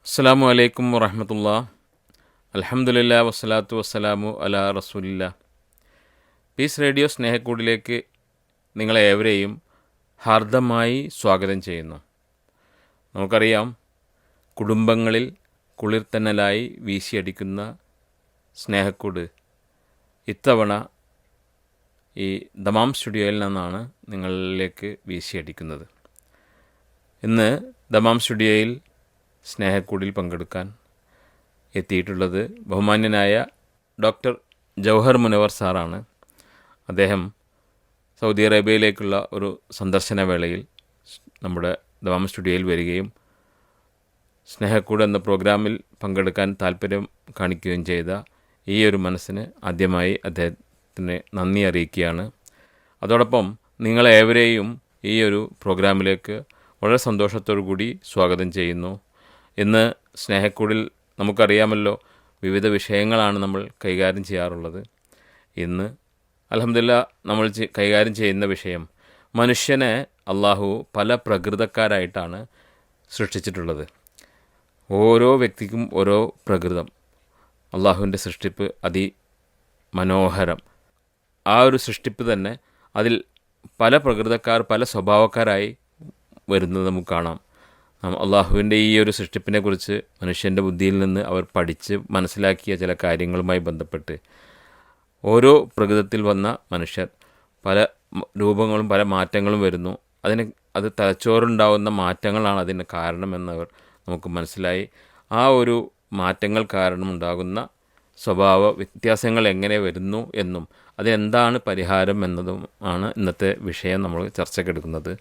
അസ്സലാമു അലൈക്കും വറഹ്മത്തുള്ളാ. അൽഹംദുലില്ലാ വസ്സലാത്തു വസ്സലാമു അലാ റസൂലില്ലാ. പീസ് റേഡിയോ സ്നേഹക്കൂടിലേക്ക് നിങ്ങളെ ഏവരെയും ഹാർദമായി സ്വാഗതം ചെയ്യുന്നു. നമുക്കറിയാം, കുടുംബങ്ങളിൽ കുളിർത്തന്നലായി വീശിയടിക്കുന്ന സ്നേഹക്കൂട് ഇത്തവണ ഈ ദമാം സ്റ്റുഡിയോയിൽ നിന്നാണ് നിങ്ങളിലേക്ക് വീശിയടിക്കുന്നത്. ഇന്ന് ദമാം സ്റ്റുഡിയോയിൽ സ്നേഹക്കൂടിൽ പങ്കെടുക്കാൻ എത്തിയിട്ടുള്ളത് ബഹുമാന്യനായ ഡോക്ടർ ജൗഹർ മുനവർ സാറാണ്. അദ്ദേഹം സൗദി അറേബ്യയിലേക്കുള്ള ഒരു സന്ദർശന വേളയിൽ നമ്മുടെ ദമാം സ്റ്റുഡിയോയിൽ വരികയും സ്നേഹക്കൂട് എന്ന പ്രോഗ്രാമിൽ പങ്കെടുക്കാൻ താല്പര്യം കാണിക്കുകയും ചെയ്ത ഈ ഒരു മനസ്സിന് ആദ്യമായി അദ്ദേഹത്തിന് നന്ദി അറിയിക്കുകയാണ്. അതോടൊപ്പം നിങ്ങളേവരെയും ഈ ഒരു പ്രോഗ്രാമിലേക്ക് വളരെ സന്തോഷത്തോടു കൂടി സ്വാഗതം ചെയ്യുന്നു. ഇന്ന് സ്നേഹക്കൂടിൽ നമുക്കറിയാമല്ലോ, വിവിധ വിഷയങ്ങളാണ് നമ്മൾ കൈകാര്യം ചെയ്യാറുള്ളത്. ഇന്ന് അൽഹംദുലില്ലാ നമ്മൾ കൈകാര്യം ചെയ്യുന്ന വിഷയം, മനുഷ്യനെ അള്ളാഹു പല പ്രകൃതക്കാരായിട്ടാണ് സൃഷ്ടിച്ചിട്ടുള്ളത്. ഓരോ വ്യക്തിക്കും ഓരോ പ്രകൃതം. അള്ളാഹുവിൻ്റെ സൃഷ്ടിപ്പ് അതിമനോഹരം. ആ ഒരു സൃഷ്ടിപ്പ് തന്നെ അതിൽ പല പ്രകൃതക്കാർ, പല സ്വഭാവക്കാരായി വരുന്നത് നമുക്ക് കാണാം. അള്ളാഹുവിൻ്റെ ഈ ഒരു സൃഷ്ടിപ്പിനെക്കുറിച്ച് മനുഷ്യൻ്റെ ബുദ്ധിയിൽ നിന്ന് അവർ പഠിച്ച് മനസ്സിലാക്കിയ ചില കാര്യങ്ങളുമായി ബന്ധപ്പെട്ട് ഓരോ പ്രകൃതത്തിൽ വന്ന മനുഷ്യർ പല രൂപങ്ങളും പല മാറ്റങ്ങളും വരുന്നു. അത് തലച്ചോറുണ്ടാവുന്ന മാറ്റങ്ങളാണ് അതിന് കാരണമെന്നവർ നമുക്ക് മനസ്സിലായി. ആ ഒരു മാറ്റങ്ങൾ കാരണമുണ്ടാകുന്ന സ്വഭാവ വ്യത്യാസങ്ങൾ എങ്ങനെ വരുന്നു എന്നും അതിനെന്താണ് പരിഹാരം എന്നതും ആണ് ഇന്നത്തെ വിഷയം നമ്മൾ ചർച്ചയ്ക്കെടുക്കുന്നത്.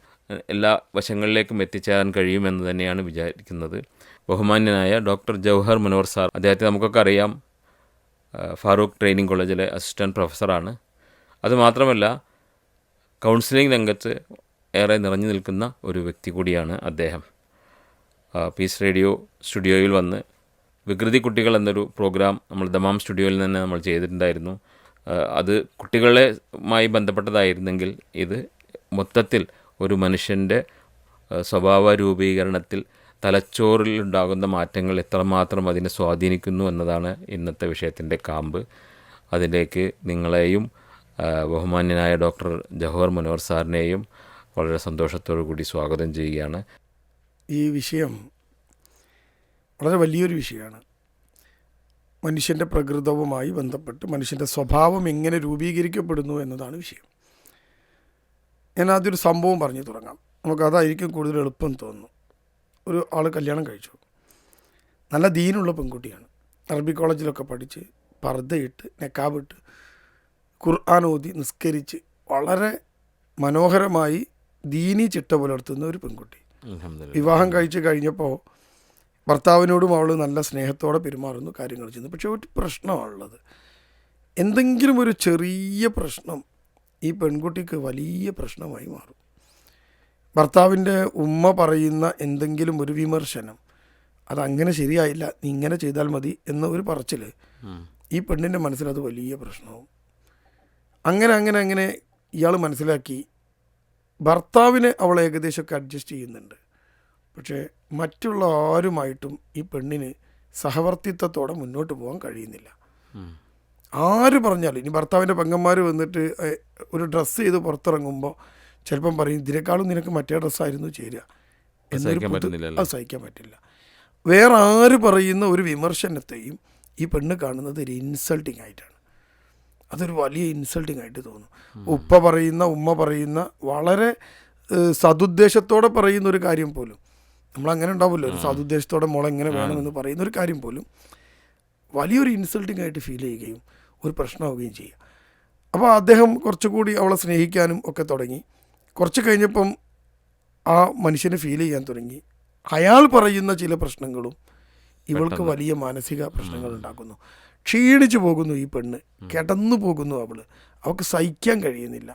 എല്ലാ വശങ്ങളിലേക്കും എത്തിച്ചേരാൻ കഴിയുമെന്ന് തന്നെയാണ് വിചാരിക്കുന്നത്. ബഹുമാന്യനായ ഡോക്ടർ ജൗഹർ മുനവർ സാർ, അദ്ദേഹത്തെ നമുക്കൊക്കെ അറിയാം, ഫാറൂഖ് ട്രെയിനിങ് കോളേജിലെ അസിസ്റ്റൻറ്റ് പ്രൊഫസറാണ്. അതുമാത്രമല്ല, കൗൺസിലിംഗ് രംഗത്ത് ഏറെ നിറഞ്ഞു നിൽക്കുന്ന ഒരു വ്യക്തി കൂടിയാണ് അദ്ദേഹം. പീസ് റേഡിയോ സ്റ്റുഡിയോയിൽ വന്ന് വികൃതി കുട്ടികൾ എന്നൊരു പ്രോഗ്രാം നമ്മൾ ദമാം സ്റ്റുഡിയോയിൽ തന്നെ നമ്മൾ ചെയ്തിട്ടുണ്ടായിരുന്നു. അത് കുട്ടികളുമായി ബന്ധപ്പെട്ടതായിരുന്നെങ്കിൽ ഇത് മൊത്തത്തിൽ ഒരു മനുഷ്യൻ്റെ സ്വഭാവ രൂപീകരണത്തിൽ തലച്ചോറിലുണ്ടാകുന്ന മാറ്റങ്ങൾ എത്രമാത്രം അതിനെ സ്വാധീനിക്കുന്നു എന്നതാണ് ഇന്നത്തെ വിഷയത്തിൻ്റെ കാമ്പ്. അതിലേക്ക് നിങ്ങളെയും ബഹുമാന്യനായ ഡോക്ടർ ജൗഹർ മുനവർ സാറിനെയും വളരെ സന്തോഷത്തോടു കൂടി സ്വാഗതം ചെയ്യുകയാണ്. ഈ വിഷയം വളരെ വലിയൊരു വിഷയമാണ്. മനുഷ്യൻ്റെ പ്രകൃതവുമായി ബന്ധപ്പെട്ട് മനുഷ്യൻ്റെ സ്വഭാവം എങ്ങനെ രൂപീകരിക്കപ്പെടുന്നു എന്നതാണ് വിഷയം. ഞാൻ ആദ്യമൊരു സംഭവം പറഞ്ഞു തുടങ്ങാം. നമുക്കതായിരിക്കും കൂടുതൽ എളുപ്പം തോന്നുന്നു. ഒരു ആൾ കല്യാണം കഴിച്ചു. നല്ല ദീനുള്ള പെൺകുട്ടിയാണ്. അറബി കോളേജിലൊക്കെ പഠിച്ച് പർദ്ദയിട്ട് നെക്കാബിട്ട് ഖുർആൻ ഓതി നിസ്കരിച്ച് വളരെ മനോഹരമായി ദീനി ചിട്ട പുലർത്തുന്ന ഒരു പെൺകുട്ടി. വിവാഹം കഴിച്ച് കഴിഞ്ഞപ്പോൾ ഭർത്താവിനോടും അവൾ നല്ല സ്നേഹത്തോടെ പെരുമാറുന്നു, കാര്യങ്ങൾ ചെയ്യുന്നു. പക്ഷേ ഒരു പ്രശ്നമാണുള്ളത്. എന്തെങ്കിലും ഒരു ചെറിയ പ്രശ്നം ഈ പെൺകുട്ടിക്ക് വലിയ പ്രശ്നമായി മാറും. ഭർത്താവിൻ്റെ ഉമ്മ പറയുന്ന എന്തെങ്കിലും ഒരു വിമർശനം, അതങ്ങനെ ശരിയായില്ല, നീ ഇങ്ങനെ ചെയ്താൽ മതി എന്ന ഒരു പറച്ചിൽ ഈ പെണ്ണിൻ്റെ മനസ്സിലത് വലിയ പ്രശ്നവും. അങ്ങനെ ഇയാൾ മനസ്സിലാക്കി ഭർത്താവിനെ അവൾ ഏകദേശമൊക്കെ അഡ്ജസ്റ്റ് ചെയ്യുന്നുണ്ട്. പക്ഷേ മറ്റുള്ള ആരുമായിട്ടും ഈ പെണ്ണിന് സഹവർത്തിത്വത്തോടെ മുന്നോട്ട് പോകാൻ കഴിയുന്നില്ല. ആര് പറഞ്ഞാലും, ഇനി ഭർത്താവിൻ്റെ പെങ്ങന്മാർ വന്നിട്ട് ഒരു ഡ്രസ്സ് ചെയ്ത് പുറത്തിറങ്ങുമ്പോൾ ചിലപ്പം പറയും, ഇതിനേക്കാളും നിനക്ക് മറ്റേ ഡ്രസ്സായിരുന്നു ചേരുക എന്നൊരു അത് സഹിക്കാൻ പറ്റില്ല. വേറെ ആര് പറയുന്ന ഒരു വിമർശനത്തെയും ഈ പെണ്ണ് കാണുന്നത് ഒരു ഇൻസൾട്ടിങ് ആയിട്ടാണ്. അതൊരു വലിയ ഇൻസൾട്ടിങ് ആയിട്ട് തോന്നും. ഉമ്മ പറയുന്ന വളരെ സതുദ്ദേശത്തോടെ പറയുന്ന ഒരു കാര്യം പോലും, നമ്മളങ്ങനെ ഉണ്ടാവുമല്ലോ, ഒരു സതുദ്ദേശത്തോടെ മോളെങ്ങനെ വേണമെന്ന് പറയുന്ന ഒരു കാര്യം പോലും വലിയൊരു ഇൻസൾട്ടിങ് ആയിട്ട് ഫീൽ ചെയ്യുകയും ഒരു പ്രശ്നമാവുകയും ചെയ്യുക. അപ്പോൾ അദ്ദേഹം കുറച്ചുകൂടി അവളെ സ്നേഹിക്കാനും ഒക്കെ തുടങ്ങി. കുറച്ച് കഴിഞ്ഞപ്പം ആ മനുഷ്യന് ഫീൽ ചെയ്യാൻ തുടങ്ങി, അയാൾ പറയുന്ന ചില പ്രശ്നങ്ങളും ഇവൾക്ക് വലിയ മാനസിക പ്രശ്നങ്ങൾ ഉണ്ടാക്കുന്നു. ക്ഷീണിച്ചു പോകുന്നു ഈ പെണ്ണ്, കിടന്നു പോകുന്നു അവൾക്ക് സഹിക്കാൻ കഴിയുന്നില്ല.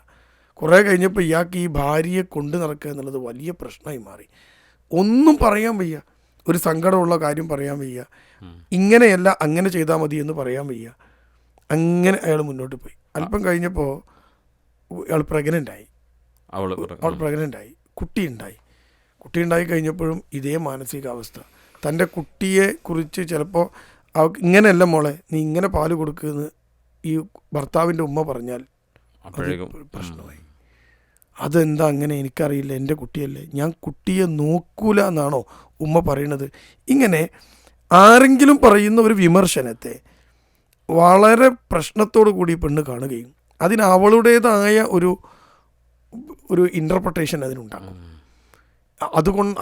കുറേ കഴിഞ്ഞപ്പോൾ ഇയാൾക്ക് ഈ ഭാര്യയെ കൊണ്ടു നടക്കുക എന്നുള്ളത് വലിയ പ്രശ്നമായി മാറി. ഒന്നും പറയാൻ വയ്യ, ഒരു സങ്കടമുള്ള കാര്യം പറയാൻ വയ്യ, ഇങ്ങനെയല്ല അങ്ങനെ ചെയ്താൽ മതി എന്ന് പറയാൻ വയ്യ. അങ്ങനെ അയാൾ മുന്നോട്ട് പോയി. അല്പം കഴിഞ്ഞപ്പോൾ അയാൾ പ്രഗ്നൻ്റായി. അവൾ പ്രഗ്നൻ്റായി, കുട്ടിയുണ്ടായി കഴിഞ്ഞപ്പോഴും ഇതേ മാനസികാവസ്ഥ. തൻ്റെ കുട്ടിയെ കുറിച്ച് ചിലപ്പോൾ ഇങ്ങനെയല്ല മോളെ നീ ഇങ്ങനെ പാല് കൊടുക്കുമെന്ന് ഈ ഭർത്താവിൻ്റെ ഉമ്മ പറഞ്ഞാൽ പ്രശ്നമായി. അതെന്താ അങ്ങനെ, എനിക്കറിയില്ല, എൻ്റെ കുട്ടിയല്ലേ, ഞാൻ കുട്ടിയെ നോക്കൂല എന്നാണോ ഉമ്മ പറയണത്? ഇങ്ങനെ ആരെങ്കിലും പറയുന്ന ഒരു വിമർശനത്തെ വളരെ പ്രശ്നത്തോടു കൂടി പെണ്ണ് കാണുകയും അതിന് അവളുടേതായ ഒരു ഇൻ്റർപ്രട്ടേഷൻ അതിനുണ്ടാകും.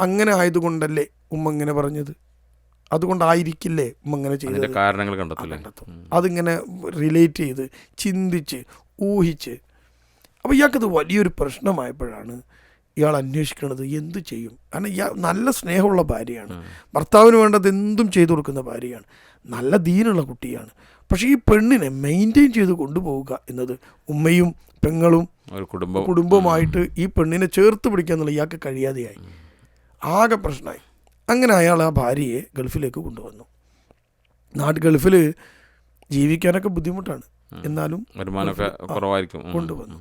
അങ്ങനെ ആയതുകൊണ്ടല്ലേ ഉമ്മ ഇങ്ങനെ പറഞ്ഞത്, അതുകൊണ്ടായിരിക്കില്ലേ ഉമ്മ ഇങ്ങനെ ചെയ്തത്, കാരണങ്ങൾ കണ്ടെത്തും. അതിങ്ങനെ റിലേറ്റ് ചെയ്ത് ചിന്തിച്ച് ഊഹിച്ച്, അപ്പോൾ ഇയാൾക്കത് വലിയൊരു പ്രശ്നമായപ്പോഴാണ് ഇയാൾ അന്വേഷിക്കുന്നത് എന്ത് ചെയ്യും. കാരണം ഇയാൾ നല്ല സ്നേഹമുള്ള ഭാര്യയാണ്, ഭർത്താവിന് വേണ്ടത് എന്തും ചെയ്തു കൊടുക്കുന്ന ഭാര്യയാണ്, നല്ല ദീനുള്ള കുട്ടിയാണ്. പക്ഷേ ഈ പെണ്ണിനെ മെയിൻറ്റെയിൻ ചെയ്ത് കൊണ്ടുപോവുക എന്നത് ഉമ്മയും പെങ്ങളും കുടുംബവുമായിട്ട് ഈ പെണ്ണിനെ ചേർത്ത് പിടിക്കുക എന്നുള്ള ഇയാൾക്ക് കഴിയാതെയായി. ആകെ പ്രശ്നമായി. അങ്ങനെ അയാൾ ആ ഭാര്യയെ ഗൾഫിലേക്ക് കൊണ്ടുവന്നു. ഗൾഫിൽ ജീവിക്കാനൊക്കെ ബുദ്ധിമുട്ടാണ്, എന്നാലും കൊണ്ടുവന്നു.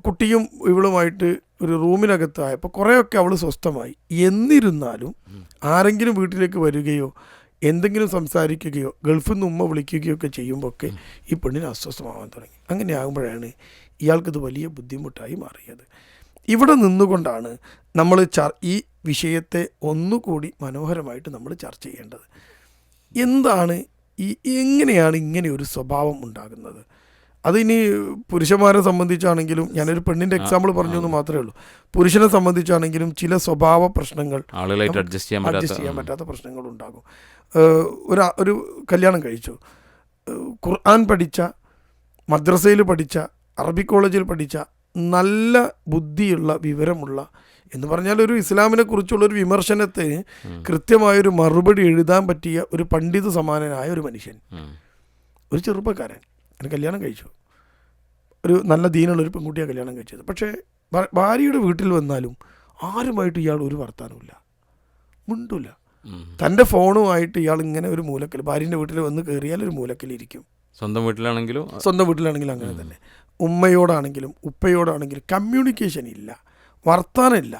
കുട്ടിയും ഇവളുമായിട്ട് ഒരു റൂമിനകത്തായപ്പോൾ കുറേയൊക്കെ അവൾ സ്വസ്ഥമായി. എന്നിരുന്നാലും ആരെങ്കിലും വീട്ടിലേക്ക് വരികയോ എന്തെങ്കിലും സംസാരിക്കുകയോ ഗൾഫിൽ നിന്ന് ഉമ്മ വിളിക്കുകയോ ഒക്കെ ചെയ്യുമ്പോഴൊക്കെ ഈ പെണ്ണിന് അസ്വസ്ഥമാവാൻ തുടങ്ങി. അങ്ങനെ ആകുമ്പോഴാണ് ഇയാൾക്കിത് വലിയ ബുദ്ധിമുട്ടായി മാറിയത്. ഇവിടെ നിന്നുകൊണ്ടാണ് നമ്മൾ ഈ വിഷയത്തെ ഒന്നുകൂടി മനോഹരമായിട്ട് നമ്മൾ ചർച്ച ചെയ്യേണ്ടത്. എന്താണ് എങ്ങനെയാണ് ഇങ്ങനെ ഒരു സ്വഭാവം ഉണ്ടാകുന്നത്? അതിനി പുരുഷന്മാരെ സംബന്ധിച്ചാണെങ്കിലും, ഞാനൊരു പെണ്ണിൻ്റെ എക്സാമ്പിൾ പറഞ്ഞു എന്ന് മാത്രമേ ഉള്ളൂ, പുരുഷനെ സംബന്ധിച്ചാണെങ്കിലും ചില സ്വഭാവ പ്രശ്നങ്ങൾ, അഡ്ജസ്റ്റ് ചെയ്യാൻ പറ്റാത്ത പ്രശ്നങ്ങൾ ഉണ്ടാകും. ഒരു കല്യാണം കഴിച്ചു, ഖുർആൻ പഠിച്ച, മദ്രസയിൽ പഠിച്ച, അറബിക് കോളേജിൽ പഠിച്ച, നല്ല ബുദ്ധിയുള്ള വിവരമുള്ള, എന്ന് പറഞ്ഞാൽ ഒരു ഇസ്ലാമിനെ കുറിച്ചുള്ളൊരു വിമർശനത്തെ കൃത്യമായൊരു മറുപടി എഴുതാൻ പറ്റിയ ഒരു പണ്ഡിത സമാനനായ ഒരു മനുഷ്യൻ, ഒരു ചെറുപ്പക്കാരൻ കല്യാണം കഴിച്ചു. ഒരു നല്ല ദീനുള്ളൊരു പെൺകുട്ടിയാണ് കല്യാണം കഴിച്ചത്. പക്ഷേ ഭാര്യയുടെ വീട്ടിൽ വന്നാലും ആരുമായിട്ട് ഇയാൾ ഒരു വർത്താനമില്ല, മിണ്ടില്ല. തൻ്റെ ഫോണുമായിട്ട് ഇയാൾ ഇങ്ങനെ ഒരു മൂലക്കൽ, ഭാര്യൻ്റെ വീട്ടിൽ വന്ന് കയറിയാൽ ഒരു മൂലക്കലിരിക്കും. സ്വന്തം വീട്ടിലാണെങ്കിലും അങ്ങനെ തന്നെ. ഉമ്മയോടാണെങ്കിലും ഉപ്പയോടാണെങ്കിലും കമ്മ്യൂണിക്കേഷൻ ഇല്ല, വർത്താനമില്ല.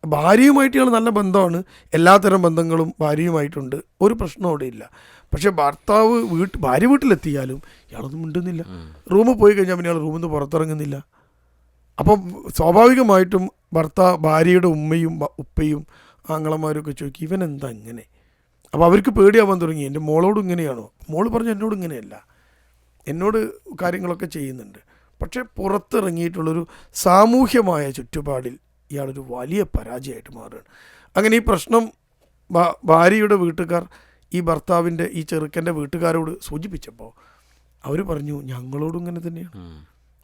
ഭാര്യയുമായിട്ട് ഇയാൾ നല്ല ബന്ധമാണ്, എല്ലാത്തരം ബന്ധങ്ങളും ഭാര്യയുമായിട്ടുണ്ട്, ഒരു പ്രശ്നം അവിടെ ഇല്ല. പക്ഷേ ഭർത്താവ് ഭാര്യ വീട്ടിലെത്തിയാലും ഇയാളൊന്നും മിണ്ടുന്നില്ല. റൂമിൽ പോയി കഴിഞ്ഞാൽ പിന്നെ ഇയാൾ റൂമിൽ നിന്ന് പുറത്തിറങ്ങുന്നില്ല. അപ്പം സ്വാഭാവികമായിട്ടും ഭാര്യയുടെ ഉമ്മയും ഉപ്പയും ആങ്ങളമാരൊക്കെ ചോദിക്കും, ഇവൻ എന്താ ഇങ്ങനെ? അപ്പോൾ അവർക്ക് പേടിയാവാൻ തുടങ്ങി, എൻ്റെ മോളോട് ഇങ്ങനെയാണോ? മോള് പറഞ്ഞു എന്നോട് ഇങ്ങനെയല്ല, എന്നോട് കാര്യങ്ങളൊക്കെ ചെയ്യുന്നുണ്ട്. പക്ഷേ പുറത്തിറങ്ങിയിട്ടുള്ളൊരു സാമൂഹ്യമായ ചുറ്റുപാടിൽ ഇയാളൊരു വലിയ പരാജയമായിട്ട് മാറുകയാണ്. അങ്ങനെ ഈ പ്രശ്നം ഭാര്യയുടെ വീട്ടുകാർ ഈ ഭർത്താവിൻ്റെ ഈ ചെറുക്കൻ്റെ വീട്ടുകാരോട് സൂചിപ്പിച്ചപ്പോൾ അവർ പറഞ്ഞു, ഞങ്ങളോടും ഇങ്ങനെ തന്നെയാണ്,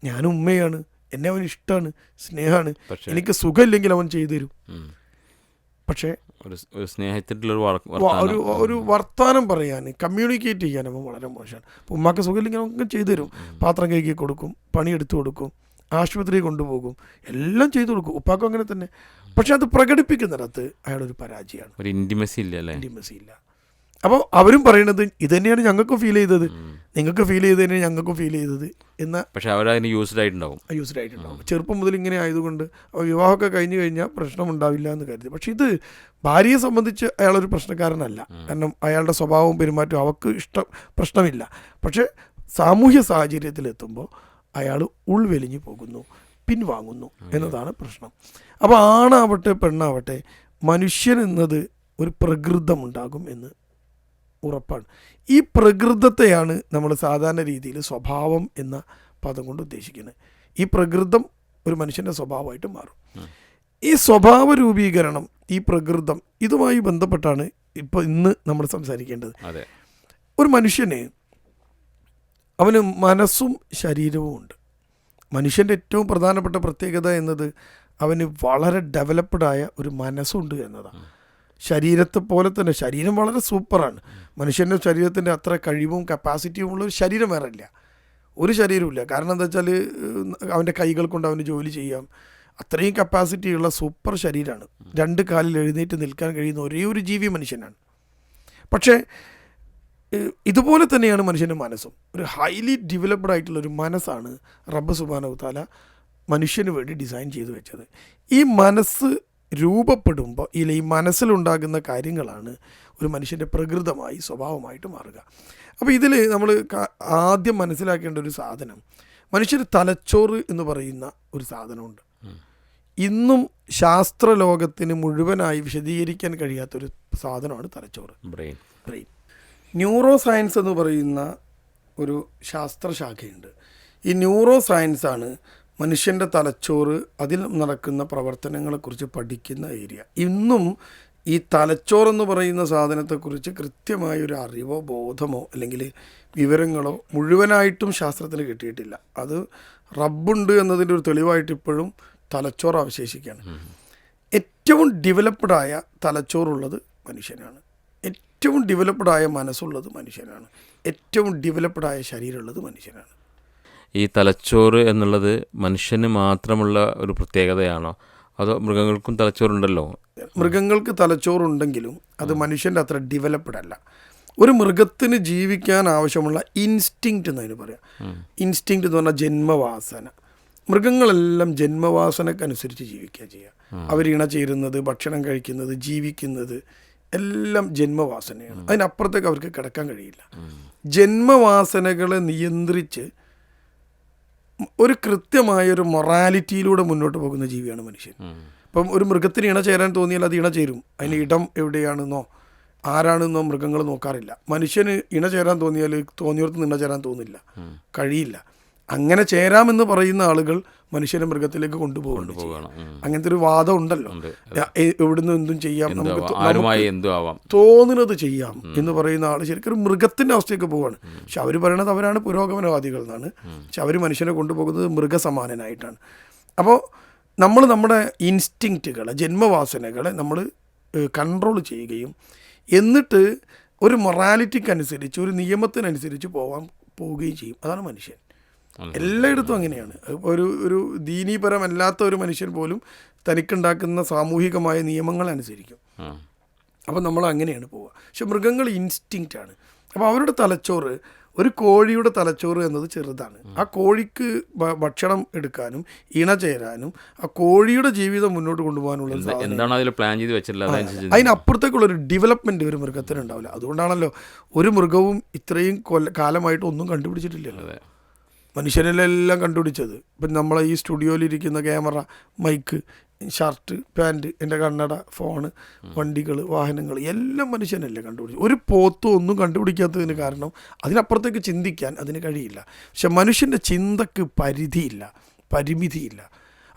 ഞാനും ഉമ്മയാണ്, എന്നെ അവന് ഇഷ്ടമാണ്, സ്നേഹമാണ്, എനിക്ക് സുഖമില്ലെങ്കിൽ അവൻ ചെയ്തു തരും. പക്ഷേ ഒരു വർത്താനം പറയാൻ, കമ്മ്യൂണിക്കേറ്റ് ചെയ്യാൻ അവൻ വളരെ മോശമാണ്. അപ്പോൾ ഉമ്മാക്ക് സുഖമില്ലെങ്കിൽ അവൻ ചെയ്തു തരും, പാത്രം കഴുകി കൊടുക്കും, പണിയെടുത്ത് കൊടുക്കും, ആശുപത്രി കൊണ്ടുപോകും, എല്ലാം ചെയ്തു കൊടുക്കും. ഉപ്പാക്കും അങ്ങനെ തന്നെ. പക്ഷെ അത് പ്രകടിപ്പിക്കുന്നിടത്ത് അയാളൊരു പരാജയമാണ്, ഒരു ഇൻറ്റിമസി ഇല്ല. അപ്പോൾ അവരും പറയുന്നത് ഇത് തന്നെയാണ് ഞങ്ങൾക്കും ഫീൽ ചെയ്തത്, നിങ്ങൾക്ക് ഫീൽ ചെയ്ത് തന്നെയാണ് ഞങ്ങൾക്കും ഫീൽ ചെയ്തത് എന്ന്. പക്ഷേ അവരതിന് യൂസ്ഡ് ആയിട്ടുണ്ടാവും. ചെറുപ്പം മുതൽ ഇങ്ങനെ ആയതുകൊണ്ട് വിവാഹമൊക്കെ കഴിഞ്ഞ് കഴിഞ്ഞാൽ പ്രശ്നമുണ്ടാവില്ല എന്ന് കരുതി. പക്ഷെ ഇത് ഭാര്യയെ സംബന്ധിച്ച് അയാളൊരു പ്രശ്നക്കാരനല്ല. കാരണം അയാളുടെ സ്വഭാവവും പെരുമാറ്റവും അവർക്ക് പ്രശ്നമില്ല. പക്ഷേ സാമൂഹ്യ സാഹചര്യത്തിലെത്തുമ്പോൾ അയാൾ ഉൾവെലിഞ്ഞു പോകുന്നു, പിൻവാങ്ങുന്നു എന്നതാണ് പ്രശ്നം. അപ്പോൾ ആണാവട്ടെ പെണ്ണാവട്ടെ മനുഷ്യൻ എന്നത് ഒരു പ്രകൃതമുണ്ടാകും എന്ന് ഉറപ്പാണ്. ഈ പ്രകൃതത്തെയാണ് നമ്മൾ സാധാരണ രീതിയിൽ സ്വഭാവം എന്ന പദം കൊണ്ട് ഉദ്ദേശിക്കുന്നത്. ഈ പ്രകൃതം ഒരു മനുഷ്യൻ്റെ സ്വഭാവമായിട്ട് മാറും. ഈ സ്വഭാവ രൂപീകരണം, ഈ പ്രകൃതം, ഇതുമായി ബന്ധപ്പെട്ടാണ് ഇന്ന് നമ്മൾ സംസാരിക്കേണ്ടത്. ഒരു മനുഷ്യന് അവന് മനസ്സും ശരീരവും ഉണ്ട്. മനുഷ്യൻ്റെ ഏറ്റവും പ്രധാനപ്പെട്ട പ്രത്യേകത എന്നത് അവന് വളരെ ഡെവലപ്ഡായ ഒരു മനസ്സുണ്ട് എന്നതാണ്. ശരീരത്തെ പോലെ തന്നെ ശരീരം വളരെ സൂപ്പറാണ്. മനുഷ്യൻ്റെ ശരീരത്തിൻ്റെ അത്ര കഴിവും കപ്പാസിറ്റിയും ഉള്ള ഒരു ശരീരം വേറെ ഇല്ല, ഒരു ശരീരമില്ല. കാരണം എന്താ വെച്ചാൽ അവൻ്റെ കൈകൾ കൊണ്ട് അവന് ജോലി ചെയ്യാം, അത്രയും കപ്പാസിറ്റിയുള്ള സൂപ്പർ ശരീരമാണ്. 2 കാലിൽ എഴുന്നേറ്റ് നിൽക്കാൻ കഴിയുന്ന ഒരേ ഒരു ജീവി മനുഷ്യനാണ്. പക്ഷേ ഇതുപോലെ തന്നെയാണ് മനുഷ്യൻ്റെ മനസ്സും. ഒരു ഹൈലി ഡെവലപ്ഡ് ആയിട്ടുള്ളൊരു മനസ്സാണ് റബ്ബ് സുബ്ഹാനഹു വ തആല മനുഷ്യന് വേണ്ടി ഡിസൈൻ ചെയ്തു വെച്ചത്. ഈ മനസ്സ് രൂപപ്പെടുമ്പോൾ ഈ മനസ്സിലുണ്ടാകുന്ന കാര്യങ്ങളാണ് ഒരു മനുഷ്യൻ്റെ പ്രകൃതമായി സ്വഭാവമായിട്ട് മാറുക. അപ്പോൾ ഇതിൽ നമ്മൾ ആദ്യം മനസ്സിലാക്കേണ്ട ഒരു സാധനം, മനുഷ്യൻ്റെ തലച്ചോറ് എന്ന് പറയുന്ന ഒരു സാധനമുണ്ട്. ഇന്നും ശാസ്ത്രലോകത്തിന് മുഴുവനായി വിശദീകരിക്കാൻ കഴിയാത്തൊരു സാധനമാണ് തലച്ചോറ്, ബ്രെയിൻ. ന്യൂറോ സയൻസ് എന്ന് പറയുന്ന ഒരു ശാസ്ത്രശാഖയുണ്ട്. ഈ ന്യൂറോ സയൻസാണ് മനുഷ്യൻ്റെ തലച്ചോറ്, അതിൽ നടക്കുന്ന പ്രവർത്തനങ്ങളെക്കുറിച്ച് പഠിക്കുന്ന ഏരിയ. ഇന്നും ഈ തലച്ചോറെന്ന് പറയുന്ന സാധനത്തെക്കുറിച്ച് കൃത്യമായൊരു അറിവോ ബോധമോ അല്ലെങ്കിൽ വിവരങ്ങളോ മുഴുവനായിട്ടും ശാസ്ത്രത്തിന് കിട്ടിയിട്ടില്ല. അത് റബ്ബുണ്ട് എന്നതിൻ്റെ ഒരു തെളിവായിട്ട് ഇപ്പോഴും തലച്ചോറ് അവശേഷിക്കുകയാണ്. ഏറ്റവും ഡെവലപ്ഡായ തലച്ചോറുള്ളത് മനുഷ്യനാണ്, ഏറ്റവും ഡെവലപ്ഡായ മനസ്സുള്ളത് മനുഷ്യനാണ്, ഏറ്റവും ഡെവലപ്ഡായ ശരീരമുള്ളത് മനുഷ്യനാണ്. ഈ തലച്ചോറ് എന്നുള്ളത് മനുഷ്യന് മാത്രമുള്ള ഒരു പ്രത്യേകതയാണോ, അതോ മൃഗങ്ങൾക്കും തലച്ചോറുണ്ടല്ലോ? മൃഗങ്ങൾക്ക് തലച്ചോറുണ്ടെങ്കിലും അത് മനുഷ്യൻ്റെ അത്ര ഡെവലപ്ഡ് അല്ല. ഒരു മൃഗത്തിന് ജീവിക്കാൻ ആവശ്യമുള്ള ഇൻസ്റ്റിങ്ക്റ്റ് എന്നതിന് പറയാം. ഇൻസ്റ്റിങ്ക്റ്റ് എന്ന് പറഞ്ഞാൽ ജന്മവാസന. മൃഗങ്ങളെല്ലാം ജന്മവാസനക്കനുസരിച്ച് ജീവിക്കുക ചെയ്യുക. അവരിണ ചേരുന്നത്, ഭക്ഷണം കഴിക്കുന്നത്, ജീവിക്കുന്നത് എല്ലാം ജന്മവാസനയാണ്. അതിനപ്പുറത്തേക്ക് അവർക്ക് കിടക്കാൻ കഴിയില്ല. ജന്മവാസനകളെ നിയന്ത്രിച്ച് ഒരു കൃത്യമായൊരു മൊറാലിറ്റിയിലൂടെ മുന്നോട്ട് പോകുന്ന ജീവിയാണ് മനുഷ്യൻ. ഇപ്പം ഒരു മൃഗത്തിന് ഇണ ചേരാൻ തോന്നിയാൽ അത് ഇണ ചേരും. അതിന് ഇടം എവിടെയാണെന്നോ ആരാണെന്നോ മൃഗങ്ങൾ നോക്കാറില്ല. മനുഷ്യന് ഇണ ചേരാൻ തോന്നിയാൽ തോന്നിയോടത്ത് ഇണ ചേരാൻ തോന്നില്ല, കഴിയില്ല. അങ്ങനെ ചേരാമെന്ന് പറയുന്ന ആളുകൾ മനുഷ്യനെ മൃഗത്തിലേക്ക് കൊണ്ടുപോകുന്നു. അങ്ങനത്തെ ഒരു വാദം ഉണ്ടല്ലോ, എവിടുന്ന് എന്തും ചെയ്യാം, നമുക്ക് തോന്നുന്നത് ചെയ്യാം എന്ന് പറയുന്ന ആൾ ശരിക്കും ഒരു മൃഗത്തിൻ്റെ അവസ്ഥയൊക്കെ പോവാണ്. പക്ഷെ അവർ പറയണത് അവരാണ് പുരോഗമനവാദികൾ എന്നാണ്. പക്ഷെ അവർ മനുഷ്യനെ കൊണ്ടുപോകുന്നത് മൃഗസമാനനായിട്ടാണ്. അപ്പോൾ നമ്മൾ നമ്മുടെ ഇൻസ്റ്റിങ്ക്റ്റുകളെ, ജന്മവാസനകളെ നമ്മൾ കൺട്രോൾ ചെയ്യുകയും എന്നിട്ട് ഒരു മൊറാലിറ്റിക്കനുസരിച്ച്, ഒരു നിയമത്തിനനുസരിച്ച് പോവുകയും ചെയ്യും. അതാണ് മനുഷ്യൻ. എല്ലായിടത്തും അങ്ങനെയാണ്. ഒരു ദീനീപരമല്ലാത്ത ഒരു മനുഷ്യൻ പോലും തനിക്കുണ്ടാക്കുന്ന സാമൂഹികമായ നിയമങ്ങൾ അനുസരിക്കും. അപ്പം നമ്മൾ അങ്ങനെയാണ് പോവുക. പക്ഷെ മൃഗങ്ങൾ ഇൻസ്റ്റിങ്ക്റ്റാണ്. അപ്പോൾ അവരുടെ തലച്ചോറ്, ഒരു കോഴിയുടെ തലച്ചോറ് എന്നത് ചെറുതാണ്. ആ കോഴിക്ക് ഭക്ഷണം എടുക്കാനും ഇണ ചേരാനും ആ കോഴിയുടെ ജീവിതം മുന്നോട്ട് കൊണ്ടുപോകാനുള്ള അതിനപ്പുറത്തേക്കുള്ളൊരു ഡെവലപ്മെൻറ്റ് ഒരു മൃഗത്തിന് ഉണ്ടാവില്ല. അതുകൊണ്ടാണല്ലോ ഒരു മൃഗവും ഇത്രയും കാലമായിട്ട് ഒന്നും കണ്ടുപിടിച്ചിട്ടില്ലല്ലോ. മനുഷ്യനെല്ലാം കണ്ടുപിടിച്ചത്. ഇപ്പം നമ്മളെ ഈ സ്റ്റുഡിയോയിലിരിക്കുന്ന ക്യാമറ, മൈക്ക്, ഷർട്ട്, പാൻറ്റ്, എൻ്റെ കണ്ണട, ഫോണ്, വണ്ടികൾ, വാഹനങ്ങൾ എല്ലാം മനുഷ്യനല്ലേ കണ്ടുപിടിച്ചു. ഒരു പോത്തും ഒന്നും കണ്ടുപിടിക്കാത്തതിന് കാരണം അതിനപ്പുറത്തേക്ക് ചിന്തിക്കാൻ അതിന് കഴിയില്ല. പക്ഷെ മനുഷ്യൻ്റെ ചിന്തക്ക് പരിധിയില്ല, പരിമിതിയില്ല.